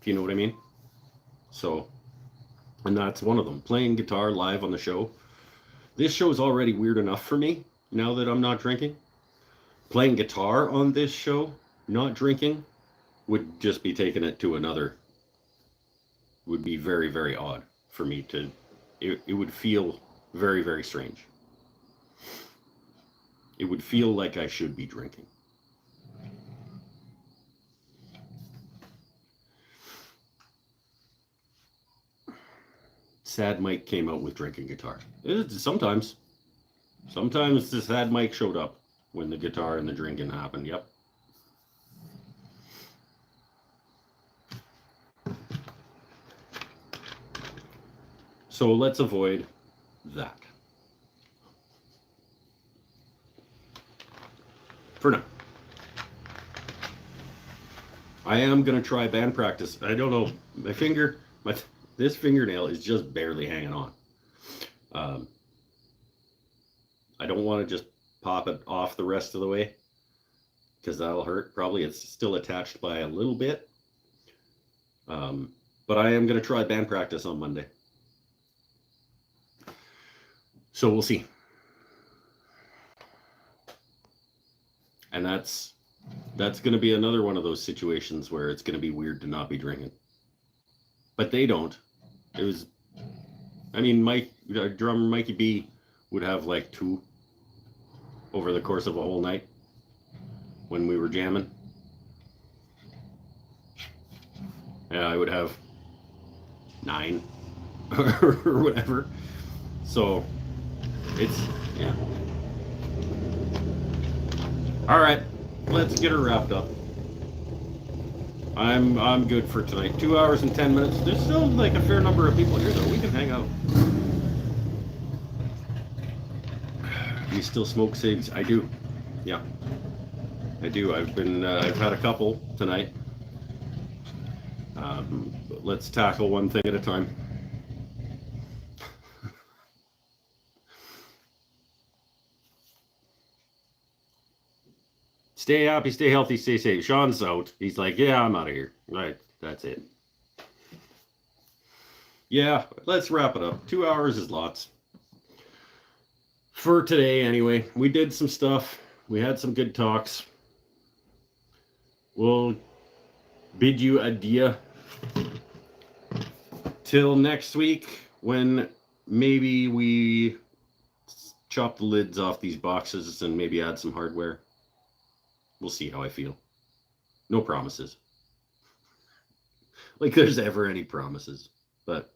If you know what I mean. So, and that's one of them. Playing guitar live on the show. This show is already weird enough for me now that I'm not drinking. Playing guitar on this show, not drinking, would just be taking it to another. Would be very, very odd for me to. It would feel very, very strange. It would feel like I should be drinking. Sad Mike came out with drinking guitar. Sometimes the Sad Mike showed up when the guitar and the drinking happened. Yep. So let's avoid that for now. I am gonna try band practice. I don't know, this fingernail is just barely hanging on. I don't want to just pop it off the rest of the way. because that'll hurt. Probably it's still attached by a little bit. But I am going to try band practice on Monday. So we'll see. And that's going to be another one of those situations where it's going to be weird to not be drinking. But they don't. It was, I mean, drummer Mikey B would have like 2 over the course of a whole night when we were jamming. Yeah, I would have 9 or whatever. So it's, yeah. All right, let's get her wrapped up. I'm good for tonight. 2 hours and 10 minutes. There's still like a fair number of people here though. We can hang out. You still smoke cigs? I do. Yeah, I do. I've had a couple tonight. But let's tackle one thing at a time. Stay happy, stay healthy, stay safe. Sean's out. He's like, yeah, I'm out of here. Right, that's it. Yeah, let's wrap it up. 2 hours is lots. For today, anyway. We did some stuff. We had some good talks. We'll bid you adieu till next week, when maybe we chop the lids off these boxes and maybe add some hardware. We'll see how I feel. No promises. Like there's ever any promises. But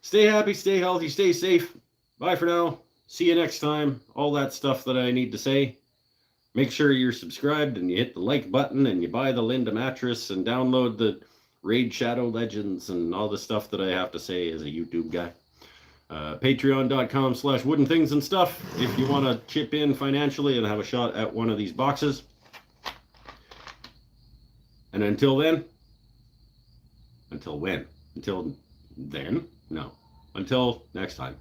stay happy, stay healthy, stay safe. Bye for now. See you next time. All that stuff that I need to say. Make sure you're subscribed and you hit the like button and you buy the Linda mattress and download the Raid Shadow Legends and all the stuff that I have to say as a YouTube guy. Patreon.com/wooden things and stuff if you want to chip in financially and have a shot at one of these boxes. And until then, until when? Until then? No. Until next time.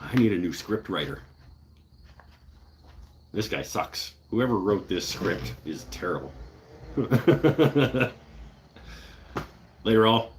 I need a new script writer. This guy sucks. Whoever wrote this script is terrible. Later all.